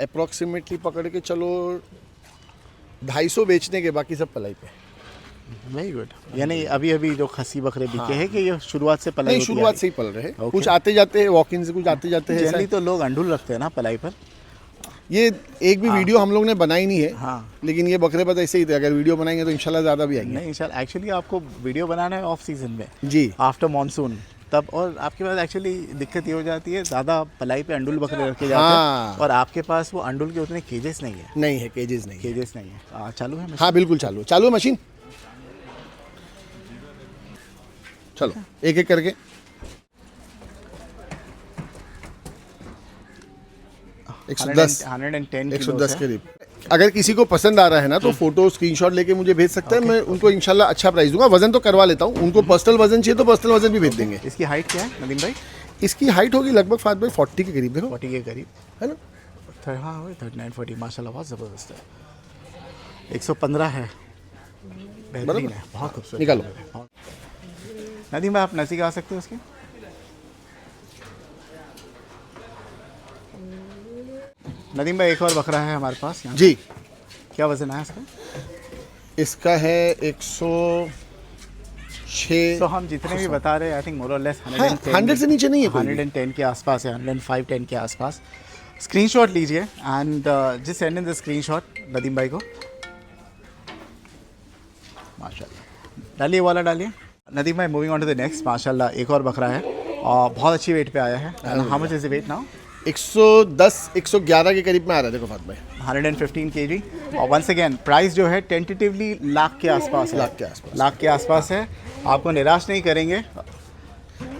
अप्रॉक्सीमेटली पकड़ के चलो 250 बेचने के, बाकी सब पलाई पे। Very good. यानी अभी अभी जो खसी बकरे बिके हैं कि ये शुरुआत से पलाई? नहीं, शुरुआत से ही पल रहे हैं। कुछ आते जाते हैं वॉक इन से, कुछ आते जाते हैं। जनरली तो लोग अंडुल रखते हैं ना पलाई पर। ये एक भी वीडियो हम लोग ने बनाई नहीं है, हाँ। लेकिन ये बकरे बस ऐसे ही थे। अगर वीडियो बनाएंगे तो इंशाल्लाह ज़्यादा भी आएंगे। नहीं, इंशाल्लाह। एक्चुअली आपको वीडियो बनाना है ऑफ सीजन में जी, आफ्टर मानसून तब, और आपके पास एक्चुअली दिक्कत ये हो जाती है, ज़्यादा पलाई पे अंडुल बकरे रखे जाते हैं, और आपके पास वो अंडुल के उतने केजेस नहीं है। नहीं है, केजेस नहीं है। चालू है? हाँ बिल्कुल चालू है मशीन। चलो एक एक करके। 110 करीब। अगर किसी को पसंद आ रहा है ना तो फोटो स्क्रीनशॉट लेके मुझे भेज सकता है। मैं उनको इंशाल्लाह अच्छा प्राइस दूंगा। वजन तो करवा लेता हूँ। उनको पर्सनल वजन चाहिए तो पर्सनल वजन भी भेज देंगे। इसकी हाइट क्या है नदीम भाई? इसकी हाइट होगी लगभग फात भाई 40 के करीब। देखो 40 के करीब है ना। हाँ 39-40 माशाल्लाह, बहुत ज़बरदस्त है। 115 है, बेहतरीन है, बहुत खूबसूरत। निकालो नदीम भाई, आप नज़दीक आ सकते हो उसके? नदीम भाई, एक और बकरा है हमारे पास यहाँ जी। क्या वजन है इसका? इसका है 106। तो हम जितने भी बता रहे हैं, आई थिंक मोर और लेस 100 से नीचे नहीं है। 110 के आसपास है, 105-10 के आसपास। स्क्रीनशॉट लीजिए and just send in the screenshot Nadeem भाई को। माशाल्लाह, डालिए वाला डालिए। नदीम भाई, moving on to the next. माशाल्लाह, एक और बकरा है और बहुत अच्छी वेट पे आया है। How much is the weight now? 110 111 के करीब में आ रहा है। देखो फात भाई 115 kg। और वंस अगेन प्राइस जो है टेंटेटिवली लाख के आसपास है। लाख के आसपास है। आपको निराश नहीं करेंगे,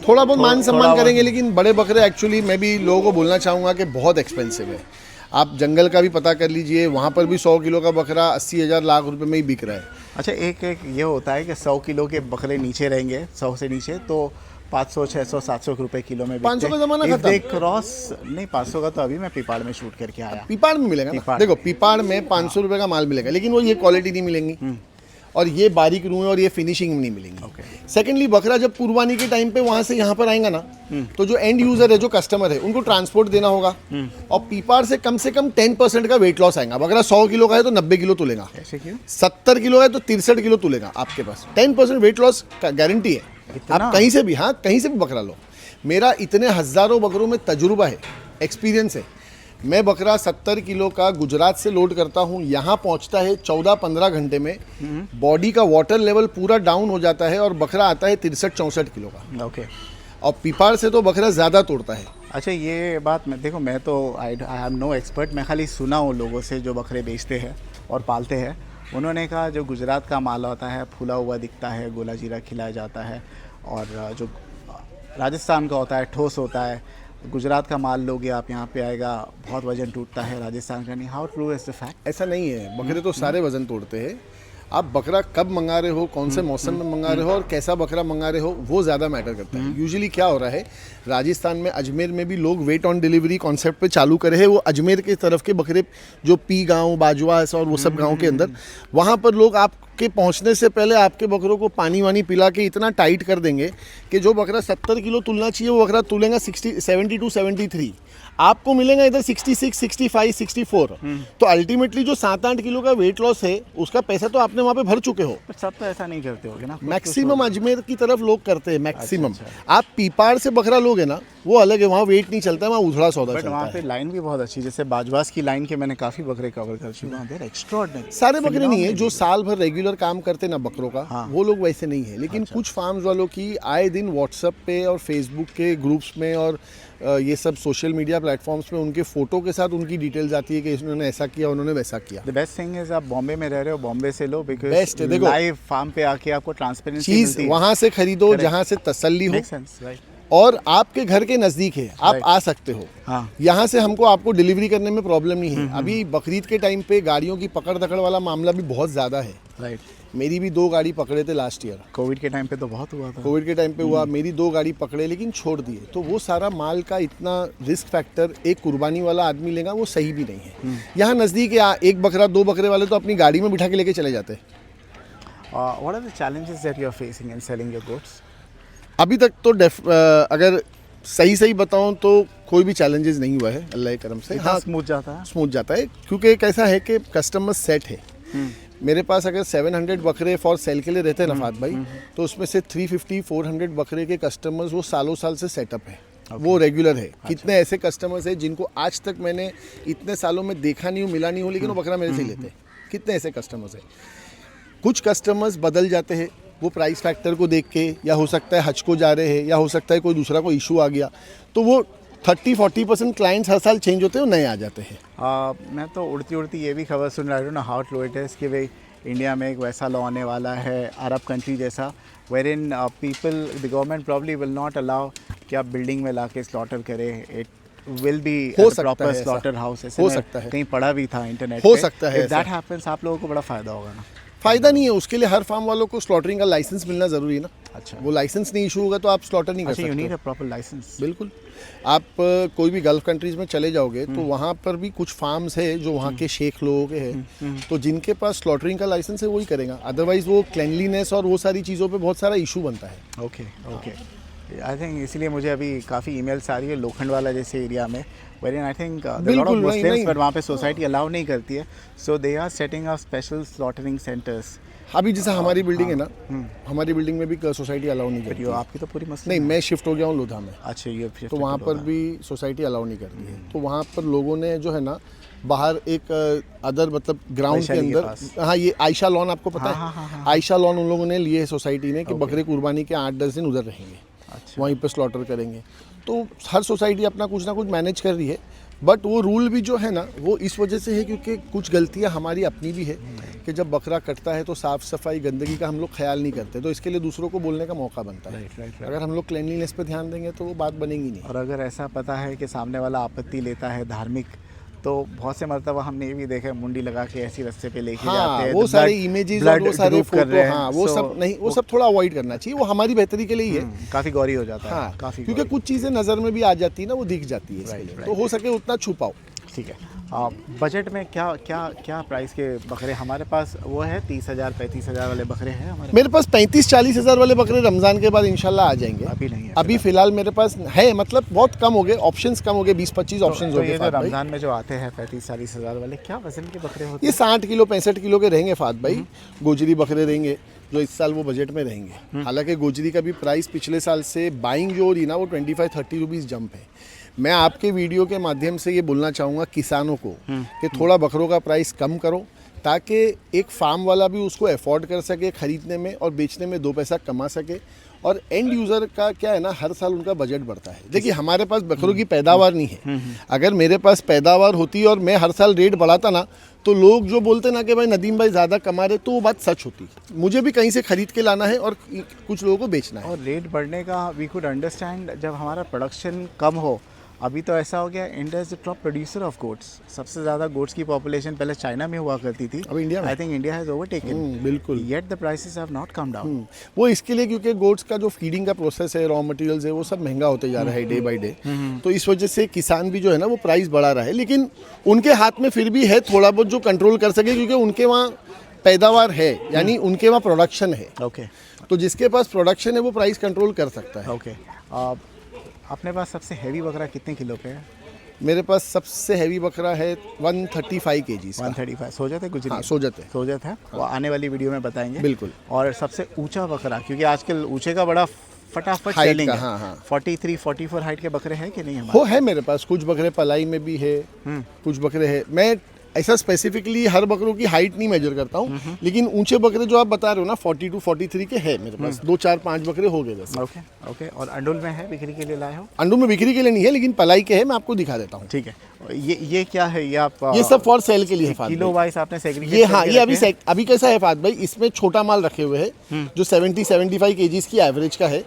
थोड़ा बहुत मान सम्मान करेंगे, लेकिन बड़े बकरे एक्चुअली मैं भी लोगों को बोलना चाहूँगा कि बहुत एक्सपेंसिव है। आप जंगल का भी पता कर लीजिए, वहाँ पर भी 100 किलो का बकरा 80,000 लाख रुपए में ही बिक रहा है। अच्छा, एक ये होता है कि 100 किलो के बकरे नीचे रहेंगे, 100 से नीचे तो 500, 600, 700 रुपए किलो में 500 का ज़माना खत्म। खत्म क्रॉस नहीं, 500 का तो अभी मैं पिपाड़ में शूट करके आया। पिपाड़ में मिलेगा ना? पिपाड़ देखो पिपाड़ में 500 रुपए का माल मिलेगा, लेकिन वो ये क्वालिटी नहीं मिलेंगी और ये बारीक रूएं और ये फिनिशिंग नहीं मिलेंगी। सेकेंडली बकरा जब कुर्बानी के टाइम पे वहां से यहाँ पर आएगा ना, तो जो एंड यूजर है, जो कस्टमर है, उनको ट्रांसपोर्ट देना होगा और पीपाड़ से कम 10% का वेट लॉस आएगा। बकरा 100 किलो का है तो 90 किलो तुलेगा, ऐसे क्यों? 70 किलो है तो 63 किलो तुलेगा। आपके पास 10% वेट लॉस का गारंटी है। आप कहीं से भी, हाँ कहीं से भी बकरा लो, मेरा इतने हजारों बकरों में तजुर्बा है, एक्सपीरियंस है। मैं बकरा 70 किलो का गुजरात से लोड करता हूँ, यहाँ पहुँचता है 14-15 घंटे में, बॉडी का वाटर लेवल पूरा डाउन हो जाता है और बकरा आता है 63-64 किलो का। ओके। और पिपाड़ से तो बकरा ज़्यादा तोड़ता है। अच्छा, ये बात मैं देखो, मैं तो आई एम नो एक्सपर्ट, मैं खाली सुना हूँ लोगों से जो बकरे बेचते हैं और पालते हैं। उन्होंने कहा जो गुजरात का माल होता है फूला हुआ दिखता है, गोला जीरा खिलाया जाता है, और जो राजस्थान का होता है ठोस होता है। गुजरात का माल लोगे आप यहाँ पे आएगा बहुत वजन टूटता है, राजस्थान का नहीं। How true is the fact? ऐसा नहीं है, बकरे तो सारे वजन तोड़ते हैं। आप बकरा कब मंगा रहे हो, कौन से मौसम में मंगा रहे हो और कैसा बकरा मंगा रहे हो, वो ज़्यादा मैटर करता है। यूजुअली क्या हो रहा है, राजस्थान में अजमेर में भी लोग वेट ऑन डिलीवरी कॉन्सेप्ट पे चालू करे हैं। वो अजमेर के तरफ के बकरे, जो पी गांव, बाजवास और वो सब गांव के अंदर, वहाँ पर लोग आपके पहुँचने से पहले आपके बकरों को पानी वानी पिला के इतना टाइट कर देंगे कि जो बकरा 70 किलो तुलना चाहिए वो बकरा तुलेगा 72 73, आपको मिलेगा इधर 66, 65, 64। तो अल्टीमेटली जो 7-8 किलो का वेट लॉस है, उसका पैसा तो आपने वहाँ पे भर चुके हो। सब तो ऐसा नहीं करते होगे ना? मैक्सिमम अजमेर की तरफ लोग करते हैं, मैक्सिमम। आप पीपाड़ से बकरा लोगे ना, वो अलग है, वहाँ वेट नहीं चलता है, वहाँ उधड़ा सौदा बट चलता वहाँ है। पे लाइन भी बहुत अच्छी, जैसे बाजवास की लाइन के मैंने काफ़ी बकरे कवर कर चुका हूँ। एक्स्ट्राऑर्डिनरी। सारे बकरे नहीं है, जो साल भर रेगुलर काम करते ना बकरों का, वो लोग वैसे नहीं है। लेकिन कुछ फार्म्स वालों की आए दिन व्हाट्सएप पे और फेसबुक के ग्रुप्स में और ये सब सोशल मीडिया प्लेटफॉर्म्स में उनके फोटो के साथ उनकी डिटेल्स आती है कि इन्होंने ऐसा किया, उन्होंने वैसा किया। द बेस्ट थिंग इज आप बॉम्बे में रह रहे हो, बॉम्बे से लो, बिकॉज़ बेस्ट है। देखो, लाइव फार्म पे आके आपको ट्रांसपेरेंसी चीज वहां से खरीदो जहां से तसल्ली हो, मेक सेंस, राइट? और आपके घर के नज़दीक है, आप आ सकते हो। हाँ। यहाँ से हमको आपको डिलीवरी करने में प्रॉब्लम नहीं है। अभी बकरीद के टाइम पे गाड़ियों की पकड़ दकड़ वाला मामला भी बहुत ज़्यादा है। राइट। मेरी भी 2 गाड़ी पकड़े थे लास्ट ईयर। कोविड के टाइम पे तो बहुत हुआ था। कोविड के टाइम पे हुआ, मेरी 2 गाड़ी पकड़े लेकिन छोड़ दिए। तो वो सारा माल का इतना रिस्क फैक्टर एक कुर्बानी वाला आदमी लेगा, वो सही भी नहीं है। यहाँ नज़दीक है, 1 बकरा 2 बकरे वाले तो अपनी गाड़ी में बिठा के लेके चले जाते हैं। What are the challenges that you are facing in selling your goods? अभी तक तो अगर सही बताऊं तो कोई भी चैलेंजेस नहीं हुआ है, अल्लाह के करम से। हाँ, स्मूथ जाता है। स्मूथ जाता है, क्योंकि एक ऐसा है कि कस्टमर सेट है। मेरे पास अगर 700 बकरे फॉर सेल के लिए रहते हैं नफात भाई, तो उसमें से 350-400 बकरे के कस्टमर्स वो सालों साल से सेटअप है। वो रेगुलर है। कितने ऐसे कस्टमर्स हैं जिनको आज तक मैंने इतने सालों में देखा नहीं हो, मिला नहीं हो, लेकिन वो बकरा मेरे से ही लेते हैं। कितने ऐसे कस्टमर्स हैं। कुछ कस्टमर्स बदल जाते हैं वो प्राइस फैक्टर को देख के, या हो सकता है हज को जा रहे हैं, या हो सकता है कोई दूसरा कोई इशू आ गया, तो वो 30-40% क्लाइंट्स हर साल चेंज होते हैं और नए आ जाते हैं। मैं तो उड़ती उड़ती ये भी खबर सुन रहा हूँ ना, हाउ ट्रू इट इज़ कि भाई इंडिया में एक वैसा लॉ आने वाला है अरब कंट्री जैसा, where in people, the government probably will not allow कि आप बिल्डिंग में ला के स्लॉटर करें। It will be proper slaughter house. हो सकता है, कहीं पढ़ा भी था इंटरनेट हो सकता है। इफ दैट हैपेंस आप लोगों को बड़ा फ़ायदा होगा ना? फ़ायदा नहीं है, उसके लिए हर फार्म वालों को स्लॉटरिंग का लाइसेंस मिलना ज़रूरी है ना। अच्छा, वो लाइसेंस नहीं इशू होगा तो आप स्लॉटर नहीं कर सकते। You need a proper licence. बिल्कुल। आप कोई भी गल्फ कंट्रीज़ में चले जाओगे तो वहाँ पर भी कुछ फार्म्स है जो वहाँ के शेख लोगों के हैं, तो जिनके पास स्लॉटरिंग का लाइसेंस है वही करेगा। अदरवाइज़ वो क्लेनलीनेस और वो सारी चीज़ों पे बहुत सारा इशू बनता है। ओके। आई थिंक इसलिए मुझे अभी काफ़ी ईमेल्स आ रही है लोखंड वाला जैसे एरिया में, वेरी आई थिंक बिल्कुल नहीं, बट वहाँ पे सोसाइटी अलाउ नहीं करती है, so they are setting up special slaughtering centres. अभी जैसा हमारी बिल्डिंग है ना, हमारी बिल्डिंग में भी सोसाइटी अलाउ नहीं करती है। आपकी तो पूरी मसला नहीं, मैं शिफ्ट हो गया हूँ लोधा में। अच्छा, ये तो वहाँ पर भी सोसाइटी अलाउ नहीं करती है। तो वहाँ पर लोगों ने जो है ना, बाहर एक अदर मतलब ग्राउंड के अंदर, हाँ ये आयशा लॉन आपको पता है, आयशा लॉन उन लोगों ने लिए है सोसाइटी ने कि बकरे कुर्बानी के 8-10 दिन उधर रहेंगे, वहीं पर स्लॉटर करेंगे। तो हर सोसाइटी अपना कुछ ना कुछ मैनेज कर रही है, बट वो रूल भी जो है ना वो इस वजह से है क्योंकि कुछ गलतियां हमारी अपनी भी है कि जब बकरा कटता है तो साफ़ सफाई गंदगी का हम लोग ख्याल नहीं करते, तो इसके लिए दूसरों को बोलने का मौका बनता है। राइट। अगर हम लोग क्लीनलीनेस पे ध्यान देंगे तो वो बात बनेगी नहीं। और अगर ऐसा पता है कि सामने वाला आपत्ति लेता है धार्मिक, तो बहुत से मरतबा हमने ये भी देखा है मुंडी लगा के ऐसी रस्ते पे लेके हाँ, जाते हैं, वो तो सारे blood- इमेजेस और blood वो सारे droop कर रहे फोटो, हैं, हाँ वो so सब नहीं, वो सब थोड़ा अवॉइड करना चाहिए, वो हमारी बेहतरी के लिए ही है। काफ़ी गौरी हो जाता है। हाँ, काफ़ी क्योंकि कुछ चीज़ें नज़र में भी आ जाती है ना, वो दिख जाती है इसके Right, लिए, right. तो हो सके उतना छुपाओ। ठीक है। बजट में क्या क्या क्या प्राइस के बकरे हमारे पास वो है? 30,000 35,000 वाले बकरे हैं हमारे मेरे पास 35-40 हज़ार वाले बकरे रमज़ान के बाद इंशाल्लाह आ जाएंगे। अभी नहीं है अभी फ़िलहाल मेरे पास है, मतलब बहुत कम हो गए, ऑप्शंस कम हो गए, 20-25 ऑप्शंस तो हो ये गए जो फात भाई। रमज़ान में जो आते हैं 35-40 हज़ार वाले, क्या वजन के बकरे होते ये हैं? 60 किलो 65 किलो के रहेंगे फात भाई। गोजरी बकरे रहेंगे जो इस साल वो बजट में रहेंगे। हालांकि गोजरी का भी प्राइस पिछले साल से बाइंग जो हो रही ना, वो 25-30 रुपीज़ जंप है। मैं आपके वीडियो के माध्यम से ये बोलना चाहूँगा किसानों को कि थोड़ा बकरों का प्राइस कम करो, ताकि एक फार्म वाला भी उसको अफोर्ड कर सके खरीदने में और बेचने में, 2 पैसा कमा सके। और एंड यूज़र का क्या है ना, हर साल उनका बजट बढ़ता है। देखिए हमारे पास बकरों की पैदावार नहीं है। अगर मेरे पास पैदावार होती और मैं हर साल रेट बढ़ाता ना, तो लोग जो बोलते ना कि भाई नदीम भाई ज़्यादा कमा रहे, तो वो बात सच होती। मुझे भी कहीं से खरीद के लाना है और कुछ लोगों को बेचना है। और रेट बढ़ने का वी कुड अंडरस्टैंड जब हमारा प्रोडक्शन कम हो। अभी तो ऐसा हो गया, India is the top producer of goats. सबसे ज़्यादा गोट्स की पॉपुलेशन पहले चाइना में हुआ करती थी, अब इंडिया में। I think India has overtaken. बिल्कुल। Yet the prices have not come down. वो इसके लिए क्योंकि गोट्स का जो फीडिंग का प्रोसेस है, रॉ मटेरियल्स है, वो सब महंगा होते जा रहा है डे बाय डे। तो इस वजह से किसान भी जो है ना, वो प्राइस बढ़ा रहा है। लेकिन उनके हाथ में फिर भी है थोड़ा बहुत जो कंट्रोल कर सके, क्योंकि उनके वहाँ पैदावार है, यानी उनके वहाँ प्रोडक्शन है। ओके तो जिसके पास प्रोडक्शन है वो प्राइस कंट्रोल कर सकता है। ओके। अपने पास सबसे हैवी बकरा कितने किलो पे है? मेरे पास सबसे हैवी बकरा है 135 केजीज का। 135 सोजत है गुजरी? हाँ, सोजत है। सोजत है, वो आने वाली वीडियो में बताएंगे। बिल्कुल। और सबसे ऊंचा बकरा, क्योंकि आजकल ऊंचे का बड़ा फटाफट हाइट सेलिंग का, है। हाँ, हाँ। 43-44 हाइट के बकरे हैं कि नहीं हमारे? वो है मेरे पास, कुछ बकरे पलाई में भी है, कुछ बकरे है। मैं ऐसा स्पेसिफिकली हर बकरों की हाइट नहीं मेजर करता हूँ, लेकिन ऊंचे बकरे जो आप बता रहे हो ना 42-43 के है मेरे पास। 2-4-5 बकरे हो गए वैसे। Okay okay. और अंडुल में है, बिक्री के लिए लाए हो? अंडों में बिक्री के लिए नहीं है, लेकिन पलाई के है, मैं आपको दिखा देता हूँ। ठीक है। ये क्या है? ये आप ये सब फॉर सेल के लिए है फात किलो भाई। वाइज आपने सेग्रीगेट ये हाँ, ये अभी कैसा है फात भाई, इसमें छोटा माल रखे हुए है जो 70-75 केजीज की एवरेज का है।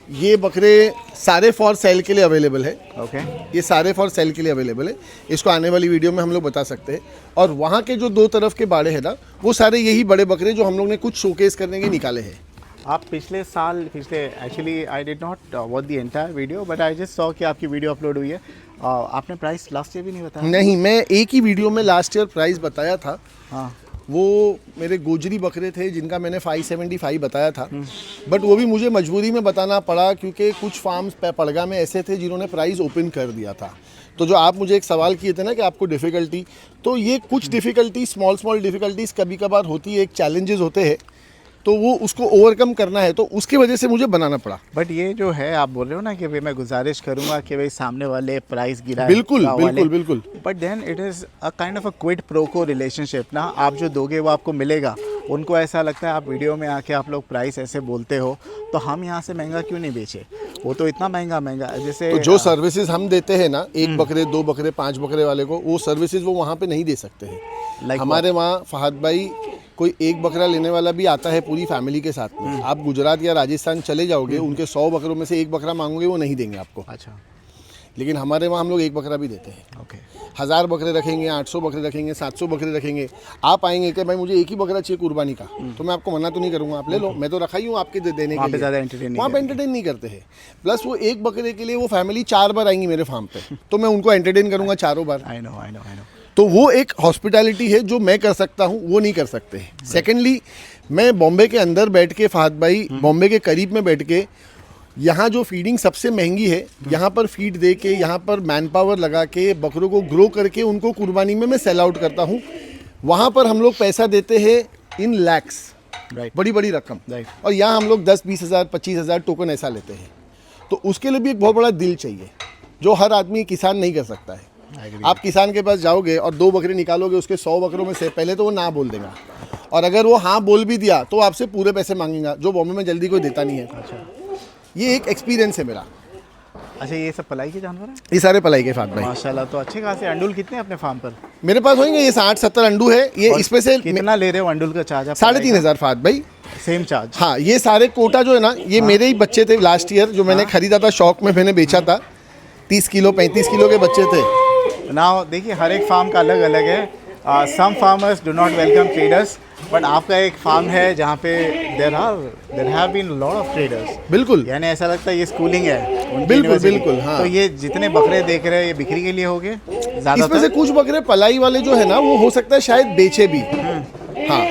ये बकरे सारे फॉर सेल के लिए अवेलेबल है। ओके। ये सारे फॉर सेल के लिए अवेलेबल है। इसको आने वाली वीडियो में हम लोग बता सकते हैं। और वहाँ के जो 2 तरफ के बाड़े हैं ना, वो सारे यही बड़े बकरे जो हम लोग ने कुछ शोकेस करने के निकाले हैं। आप पिछले actually I did not watch the entire video, but I just saw कि आपकी वीडियो अपलोड हुई है। आपने प्राइस लास्ट ईयर भी नहीं बताया? नहीं, मैं एक ही वीडियो में लास्ट ईयर प्राइस बताया था। हाँ। वो मेरे गोजरी बकरे थे जिनका मैंने 575 बताया था, बट वो भी मुझे मजबूरी में बताना पड़ा क्योंकि कुछ फार्म्स पड़गा में ऐसे थे जिन्होंने प्राइस ओपन कर दिया था। तो जो आप मुझे एक सवाल किए थे ना कि आपको डिफ़िकल्टी, तो ये कुछ डिफ़िकल्टी स्मॉल डिफ़िकल्टीज कभी कभार होती है, एक चैलेंजेस होते हैं, तो वो उसको ओवरकम करना है, तो उसकी वजह से मुझे बनाना पड़ा। बट ये जो है, आप बोल रहे हो ना कि भाई मैं गुजारिश करूंगा कि भाई सामने वाले प्राइस गिराए। बिल्कुल बिल्कुल बिल्कुल। But then it is a kind of a quid pro quo relationship ना। आप जो दोगे वो आपको मिलेगा। उनको ऐसा लगता है आप वीडियो में आके आप लोग प्राइस ऐसे बोलते हो, तो हम यहाँ से महंगा क्यों नहीं बेचे? वो तो इतना महंगा जैसे तो जो सर्विसेज हम देते हैं ना, 1 बकरे 2 बकरे 5 बकरे वाले को, वो सर्विसेज वो वहाँ पे नहीं दे सकते हैं। हमारे वहाँ फहद भाई कोई 1 बकरा लेने वाला भी आता है पूरी फैमिली के साथ में। आप गुजरात या राजस्थान चले जाओगे, उनके 100 बकरों में से 1 बकरा मांगोगे, वो नहीं देंगे आपको। अच्छा। लेकिन हमारे वहाँ हम लोग 1 बकरा भी देते हैं। ओके। 1000 बकरे रखेंगे, 800 बकरे रखेंगे, 700 बकरे रखेंगे। आप आएंगे कि भाई मुझे 1 ही बकरा चाहिए कुर्बानी का, तो मैं आपको मना तो नहीं करूँगा, आप ले लो, मैं तो रखा ही हूँ आपके देने के लिए। ज़्यादा एंटरटेन वहाँ पे एंटरटेन नहीं करते हैं। प्लस वो 1 बकरे के लिए वो फैमिली 4 बार आएंगी मेरे फार्म पे, तो मैं उनको एंटरटेन करूँगा 4 बार। I know. तो वो एक हॉस्पिटैलिटी है जो मैं कर सकता हूँ, वो नहीं कर सकते। सेकेंडली, मैं बॉम्बे के अंदर बैठ के फहद भाई, बॉम्बे के करीब में बैठ के, यहाँ जो फीडिंग सबसे महंगी है, यहाँ पर फीड दे के, यहाँ पर मैन पावर लगा के, बकरों को ग्रो करके उनको कुर्बानी में मैं सेल आउट करता हूँ। वहाँ पर हम लोग पैसा देते हैं इन लैक्स, बड़ी बड़ी रकम। और यहाँ हम लोग 10-20 हज़ार 25 हज़ार टोकन ऐसा लेते हैं। तो उसके लिए भी एक बहुत बड़ा दिल चाहिए, जो हर आदमी किसान नहीं कर सकता है। आप किसान के पास जाओगे और 2 बकरे निकालोगे, उसके 100 बकरों में से पहले तो वो ना बोल देगा, और अगर वो हाँ बोल भी दिया तो आपसे पूरे पैसे मांगेगा, जो बॉम्बे में जल्दी कोई देता नहीं है। अच्छा। ये एक एक्सपीरियंस है मेरा। अच्छा, ये सब पलाई के जानवर हैं? ये सारे पलाई के फात भाई। माशाल्लाह। तो अच्छे खासे अंडुल कितने अपने फार्म पर? मेरे पास होंगे ये 60-70 अंडू है। ये इसमें से कितना ले रहे हो अंडुल का चार्ज? 3,500 फात भाई, सेम चार्ज। हाँ, ये सारे कोटा जो है ना, ये मेरे ही बच्चे थे लास्ट ईयर, जो मैंने खरीदा था, शौक में मैंने बेचा था। 30 किलो 35 किलो के बच्चे थे। नाउ देखिए हर एक फार्म का अलग अलग है. Some farmers do not welcome traders, but आपका एक फार्म है जहाँ पे there have been lot of traders. बिल्कुल यानी ऐसा लगता है ये स्कूलिंग है उनकी बिल्कुल university. बिल्कुल, हाँ. तो ये जितने बकरे देख रहे हैं ये बिक्री के लिए हो गए इसमें से ज़्यादातर. कुछ बकरे पलाई वाले जो है ना वो हो सकता है शायद बेचे भी. हाँ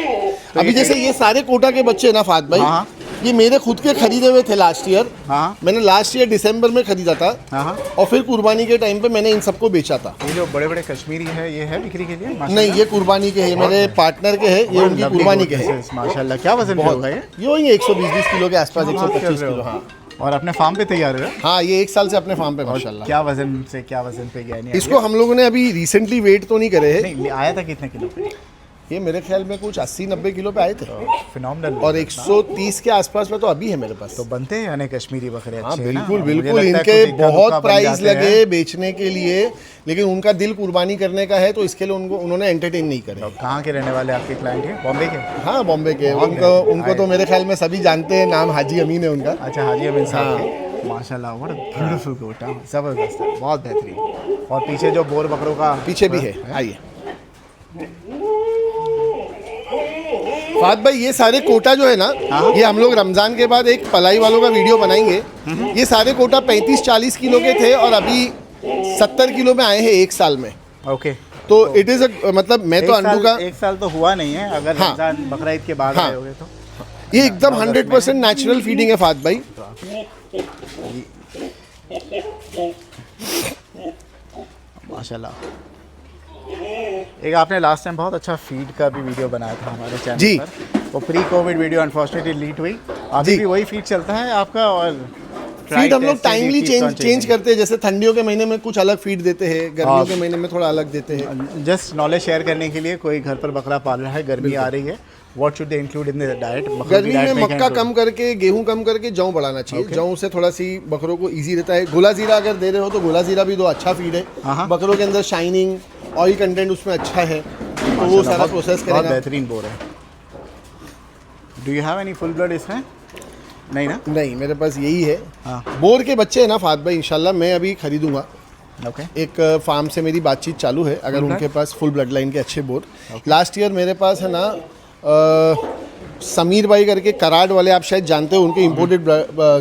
अभी जैसे ये सारे कोटा के बच्चे ना फात भाई, हाँ. ये मेरे खुद के खरीदे हुए थे लास्ट ईयर. हाँ मैंने लास्ट ईयर दिसंबर में खरीदा था हाँ. और फिर कुर्बानी के टाइम पे मैंने इन सबको बेचा था. ये जो बड़े बड़े कश्मीरी है ये है बिक्री के लिए माशाल्लाह? नहीं ये कुर्बानी के है, मेरे पार्टनर के है, ये उनकी Lovely कुर्बानी के goat है. pieces, माशाल्लाह. क्या वजन पे होगा ये? ये होंगे 120 किलो के आसपास, 125 किलो. हाँ और अपने फार्म पे तैयार है? हाँ ये 1 साल से अपने फार्म पे माशाल्लाह. क्या वजन से क्या वजन पे गया? नहीं इसको हम लोगों ने अभी रिसेंटली वेट तो नहीं करे है. नहीं आया था कितने किलो पे? ये मेरे ख्याल में कुछ 80-90 किलो पे आए थे फिनोमिनल. और 130 के आसपास में तो अभी है मेरे पास. तो बनते हैं यानी कश्मीरी बकरे हाँ अच्छे हैं ना? बिल्कुल मुझे बिल्कुल. लगता है इनके कुछ इक्का दुक्का बहुत बन प्राइस जाते हैं. लगे बेचने के लिए, लेकिन उनका दिल कुर्बानी करने का है तो इसके लिए उन्होंने एंटरटेन नहीं करे. तो कहाँ के रहने वाले आपके क्लाइंट हैं? बॉम्बे के? हाँ बॉम्बे के. उनको तो मेरे ख्याल में सभी जानते हैं, नाम हाजी अमीन है उनका. अच्छा हाजी अमीन साहब के. माशाल्लाह व्हाट अ ब्यूटीफुल गोट. जबरदस्त है, बहुत बेहतरीन. और पीछे जो बोर बकरों का पीछे भी है. आइए फात भाई, ये सारे कोटा जो है ना, ये हम लोग रमजान के बाद एक पलाई वालों का वीडियो बनाएंगे. ये सारे कोटा 35-40 किलो के थे और अभी 70 किलो में आए हैं 1 साल में. ओके. तो इट इज मतलब मैं तो अंडू का 1 साल तो हुआ नहीं है अगर हाँ. रमजान बकरा ईद के बाद हाँ. आए होगे तो. ये एकदम 100% नेचुरल फीडिंग है फात भाई. माशाल्लाह. एक आपने लास्ट टाइम बहुत अच्छा फीड का भी वीडियो बनाया था हमारे चैनल जी. पर. वो pre Covid video unfortunately delete हुई. अभी जी. भी वही फीड चलता है आपका? और फीड हम लोग टाइमली चेंज चेंज करते हैं. जैसे ठंडियों के महीने में कुछ अलग फीड देते हैं, गर्मियों के महीने में थोड़ा अलग देते हैं. जस्ट नॉलेज शेयर करने के लिए. कोई घर पर बकरा पाल रहा है, गर्मी आ रही है, what should they include in the diet? गर्मी में मक्का कम करके, गेहूं कम करके जौ बढ़ाना चाहिए. जौ से थोड़ा सी बकरों को इजी रहता है. गोला जीरा अगर दे रहे हो तो गोला जीरा भी दो अच्छा फीड है. हाँ. बकरों के अंदर शाइनिंग, ऑयल कंटेंट उसमें अच्छा है, तो वो सारा प्रोसेस बहुत करेगा. बेहतरीन बोर है. Do you have any full blood इसमें? नहीं ना? नहीं मेरे पास यही है. हाँ. बोर के बच्चे है ना फात भाई, इंशाल्लाह मैं अभी खरीदूंगा. ओके. एक फार्म से मेरी बातचीत चालू है, अगर उनके पास फुल ब्लड लाइन के अच्छे बोर. लास्ट ईयर मेरे पास है ना समीर भाई करके कराड़ वाले, आप शायद जानते हो, उनके इम्पोर्टेड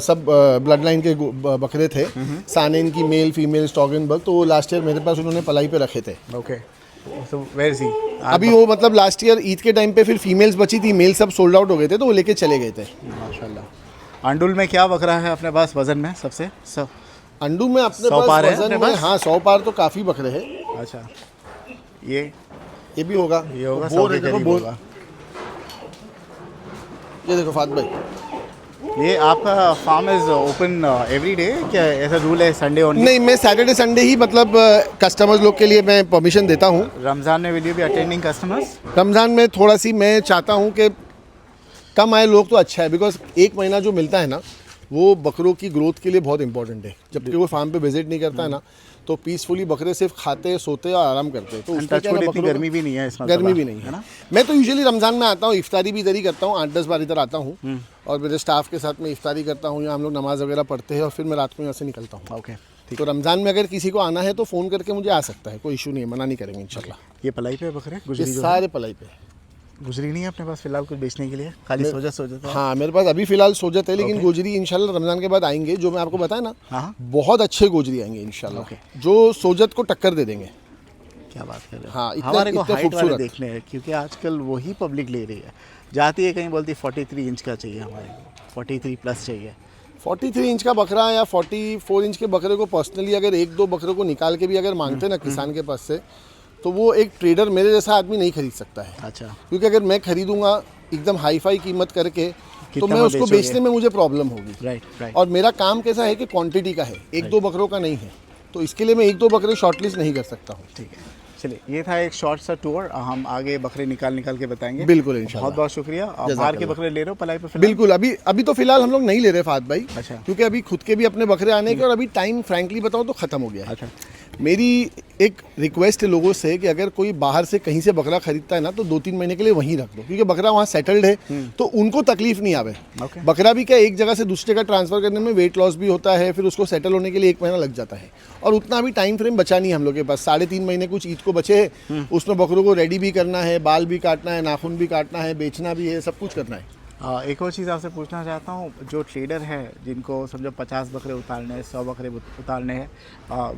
सब ब्लड लाइन के बकरे थे. सानेन की मेल फीमेल स्टॉगनबर्ग, तो वो लास्ट ईयर मेरे पास उन्होंने पलाई पे रखे थे. Okay. So where is he? अभी वो मतलब लास्ट ईयर ईद के टाइम पे फिर फीमेल्स बची थी, मेल सब सोल्ड आउट हो गए थे तो वो लेके चले गए थे. माशाल्लाह. अंडुल में क्या बकरा है अपने पास वजन में सबसे? सब अंडू में अपने 100 पार पास है वजन अपने में, पास? हाँ 100 पार तो काफ़ी बकरे हैं. अच्छा. ये भी होगा. ये होगा बोर 100 है, के देखो करीब बोर. होगा. ये देखो फात भाई, ये आपका farm is open every day? क्या ऐसा रूल है संडे ओनली? नहीं मैं सैटरडे संडे ही मतलब कस्टमर्स लोग के लिए मैं परमिशन देता हूँ. रमज़ान में will you be attending customers? Ramzan में थोड़ा सी मैं चाहता हूँ कि कम आए लोग तो अच्छा है, बिकॉज 1 महीना जो मिलता है ना वो बकरों की ग्रोथ के लिए बहुत इंपॉर्टेंट है. जबकि वो फार्म पे विजिट नहीं करता है ना, तो पीसफुली बकरे सिर्फ खाते सोते और आराम करते हैं. तो उसमें क्या है ना, इतनी बकरों गर्मी भी नहीं है इसमें. गर्मी भी नहीं है. मैं तो यूजुअली रमज़ान में आता हूँ, इफ्तारी भी इधर ही करता हूँ. 8-10 बार इधर आता हूँ और मेरे स्टाफ के साथ में इफ्तारी करता हूँ. यहाँ हम लोग नमाज़ वगैरह पढ़ते हैं और फिर मैं रात को यहाँ से निकलता हूँ. ओके. तो रमज़ान में अगर किसी को आना है तो फ़ोन करके मुझे आ सकता है, कोई इशू नहीं है, मना नहीं करेंगे इंशाल्लाह. ये पलाई पे बकरे ये गुजरी जो सारे पलाई पे. गुजरी नहीं है अपने पास फिलहाल कुछ बेचने के लिए? खाली सोजत? हाँ मेरे पास अभी फिलहाल सोजत है, लेकिन गोजरी इंशाल्लाह रमज़ान के बाद आएंगे. जो मैं आपको बताया ना, हाँ. बहुत अच्छे गोजरी आएंगे इंशाल्लाह, जो सोजत को टक्कर दे देंगे. क्या बात कर रहे हो? हाँ, इतने- हमारे को इतने हाइट वाले खूबसूरत. देखने हैं क्योंकि आजकल वही पब्लिक ले रही है. जाती है कहीं बोलती 43 इंच का चाहिए, हमारे को 43 प्लस चाहिए. 43 इंच का बकरा या 44 इंच के बकरे को पर्सनली अगर 1-2 बकरे को निकाल के भी अगर मांगते ना किसान के पास से, तो वो एक ट्रेडर मेरे जैसा आदमी नहीं खरीद सकता है. अच्छा. क्योंकि अगर मैं खरीदूंगा एकदम हाई फाई कीमत करके तो मैं में उसको बेचोगे? बेचने में मुझे प्रॉब्लम होगी. राइट. और मेरा काम कैसा है कि क्वांटिटी का है, 1-2 बकरों का नहीं है. तो इसके लिए मैं 1-2 बकरे शॉर्टलिस्ट नहीं कर सकता हूँ. ठीक है. चलिए, ये था एक शॉर्ट सा टूर. हम आगे बकरे निकाल के बताएंगे. बिल्कुल इंशाल्लाह. बहुत बहुत शुक्रिया. आप बाहर के बकरे ले रहे हो पलाई पे? बिल्कुल. अभी तो फिलहाल हम लोग नहीं ले रहे फात भाई. अच्छा. क्योंकि अभी खुद के भी अपने बकरे आने के और अभी टाइम फ्रैंकली बताऊँ तो ख़त्म हो गया है. अच्छा. मेरी एक रिक्वेस्ट है लोगों से कि अगर कोई बाहर से कहीं से बकरा खरीदता है ना तो 2-3 महीने के लिए वहीं रख दो, क्योंकि बकरा वहाँ सेटल्ड है तो उनको तकलीफ नहीं आवे। Okay. बकरा भी क्या एक जगह से दूसरी जगह ट्रांसफ़र करने में वेट लॉस भी होता है, फिर उसको सेटल होने के लिए 1 महीना लग जाता है, और उतना भी टाइम फ्रेम बचा नहीं हम लोग के पास। 3.5 महीने कुछ ईद को बचे हैं, उसमें बकरों को रेडी भी करना है, बाल भी काटना है, नाखून भी काटना है, बेचना भी है, सब कुछ करना है। एक और चीज़ आपसे पूछना चाहता हूँ, जो ट्रेडर है जिनको समझो 50 बकरे उतारने हैं, 100 बकरे उतारने हैं,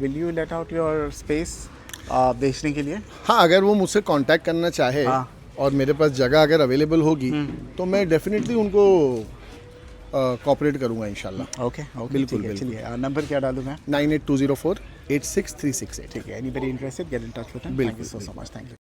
will you let out your space बेचने के लिए? हाँ, अगर वो मुझसे कांटेक्ट करना चाहे और मेरे पास जगह अगर अवेलेबल होगी तो मैं डेफिनेटली उनको कोऑपरेट करूँगा इंशाल्लाह। ओके बिल्कुल, ठीक है, चलिए नंबर क्या डालूँ मैं? 9820486368। ठीक है, anybody interested get in touch with him. Thank you so much, thank you.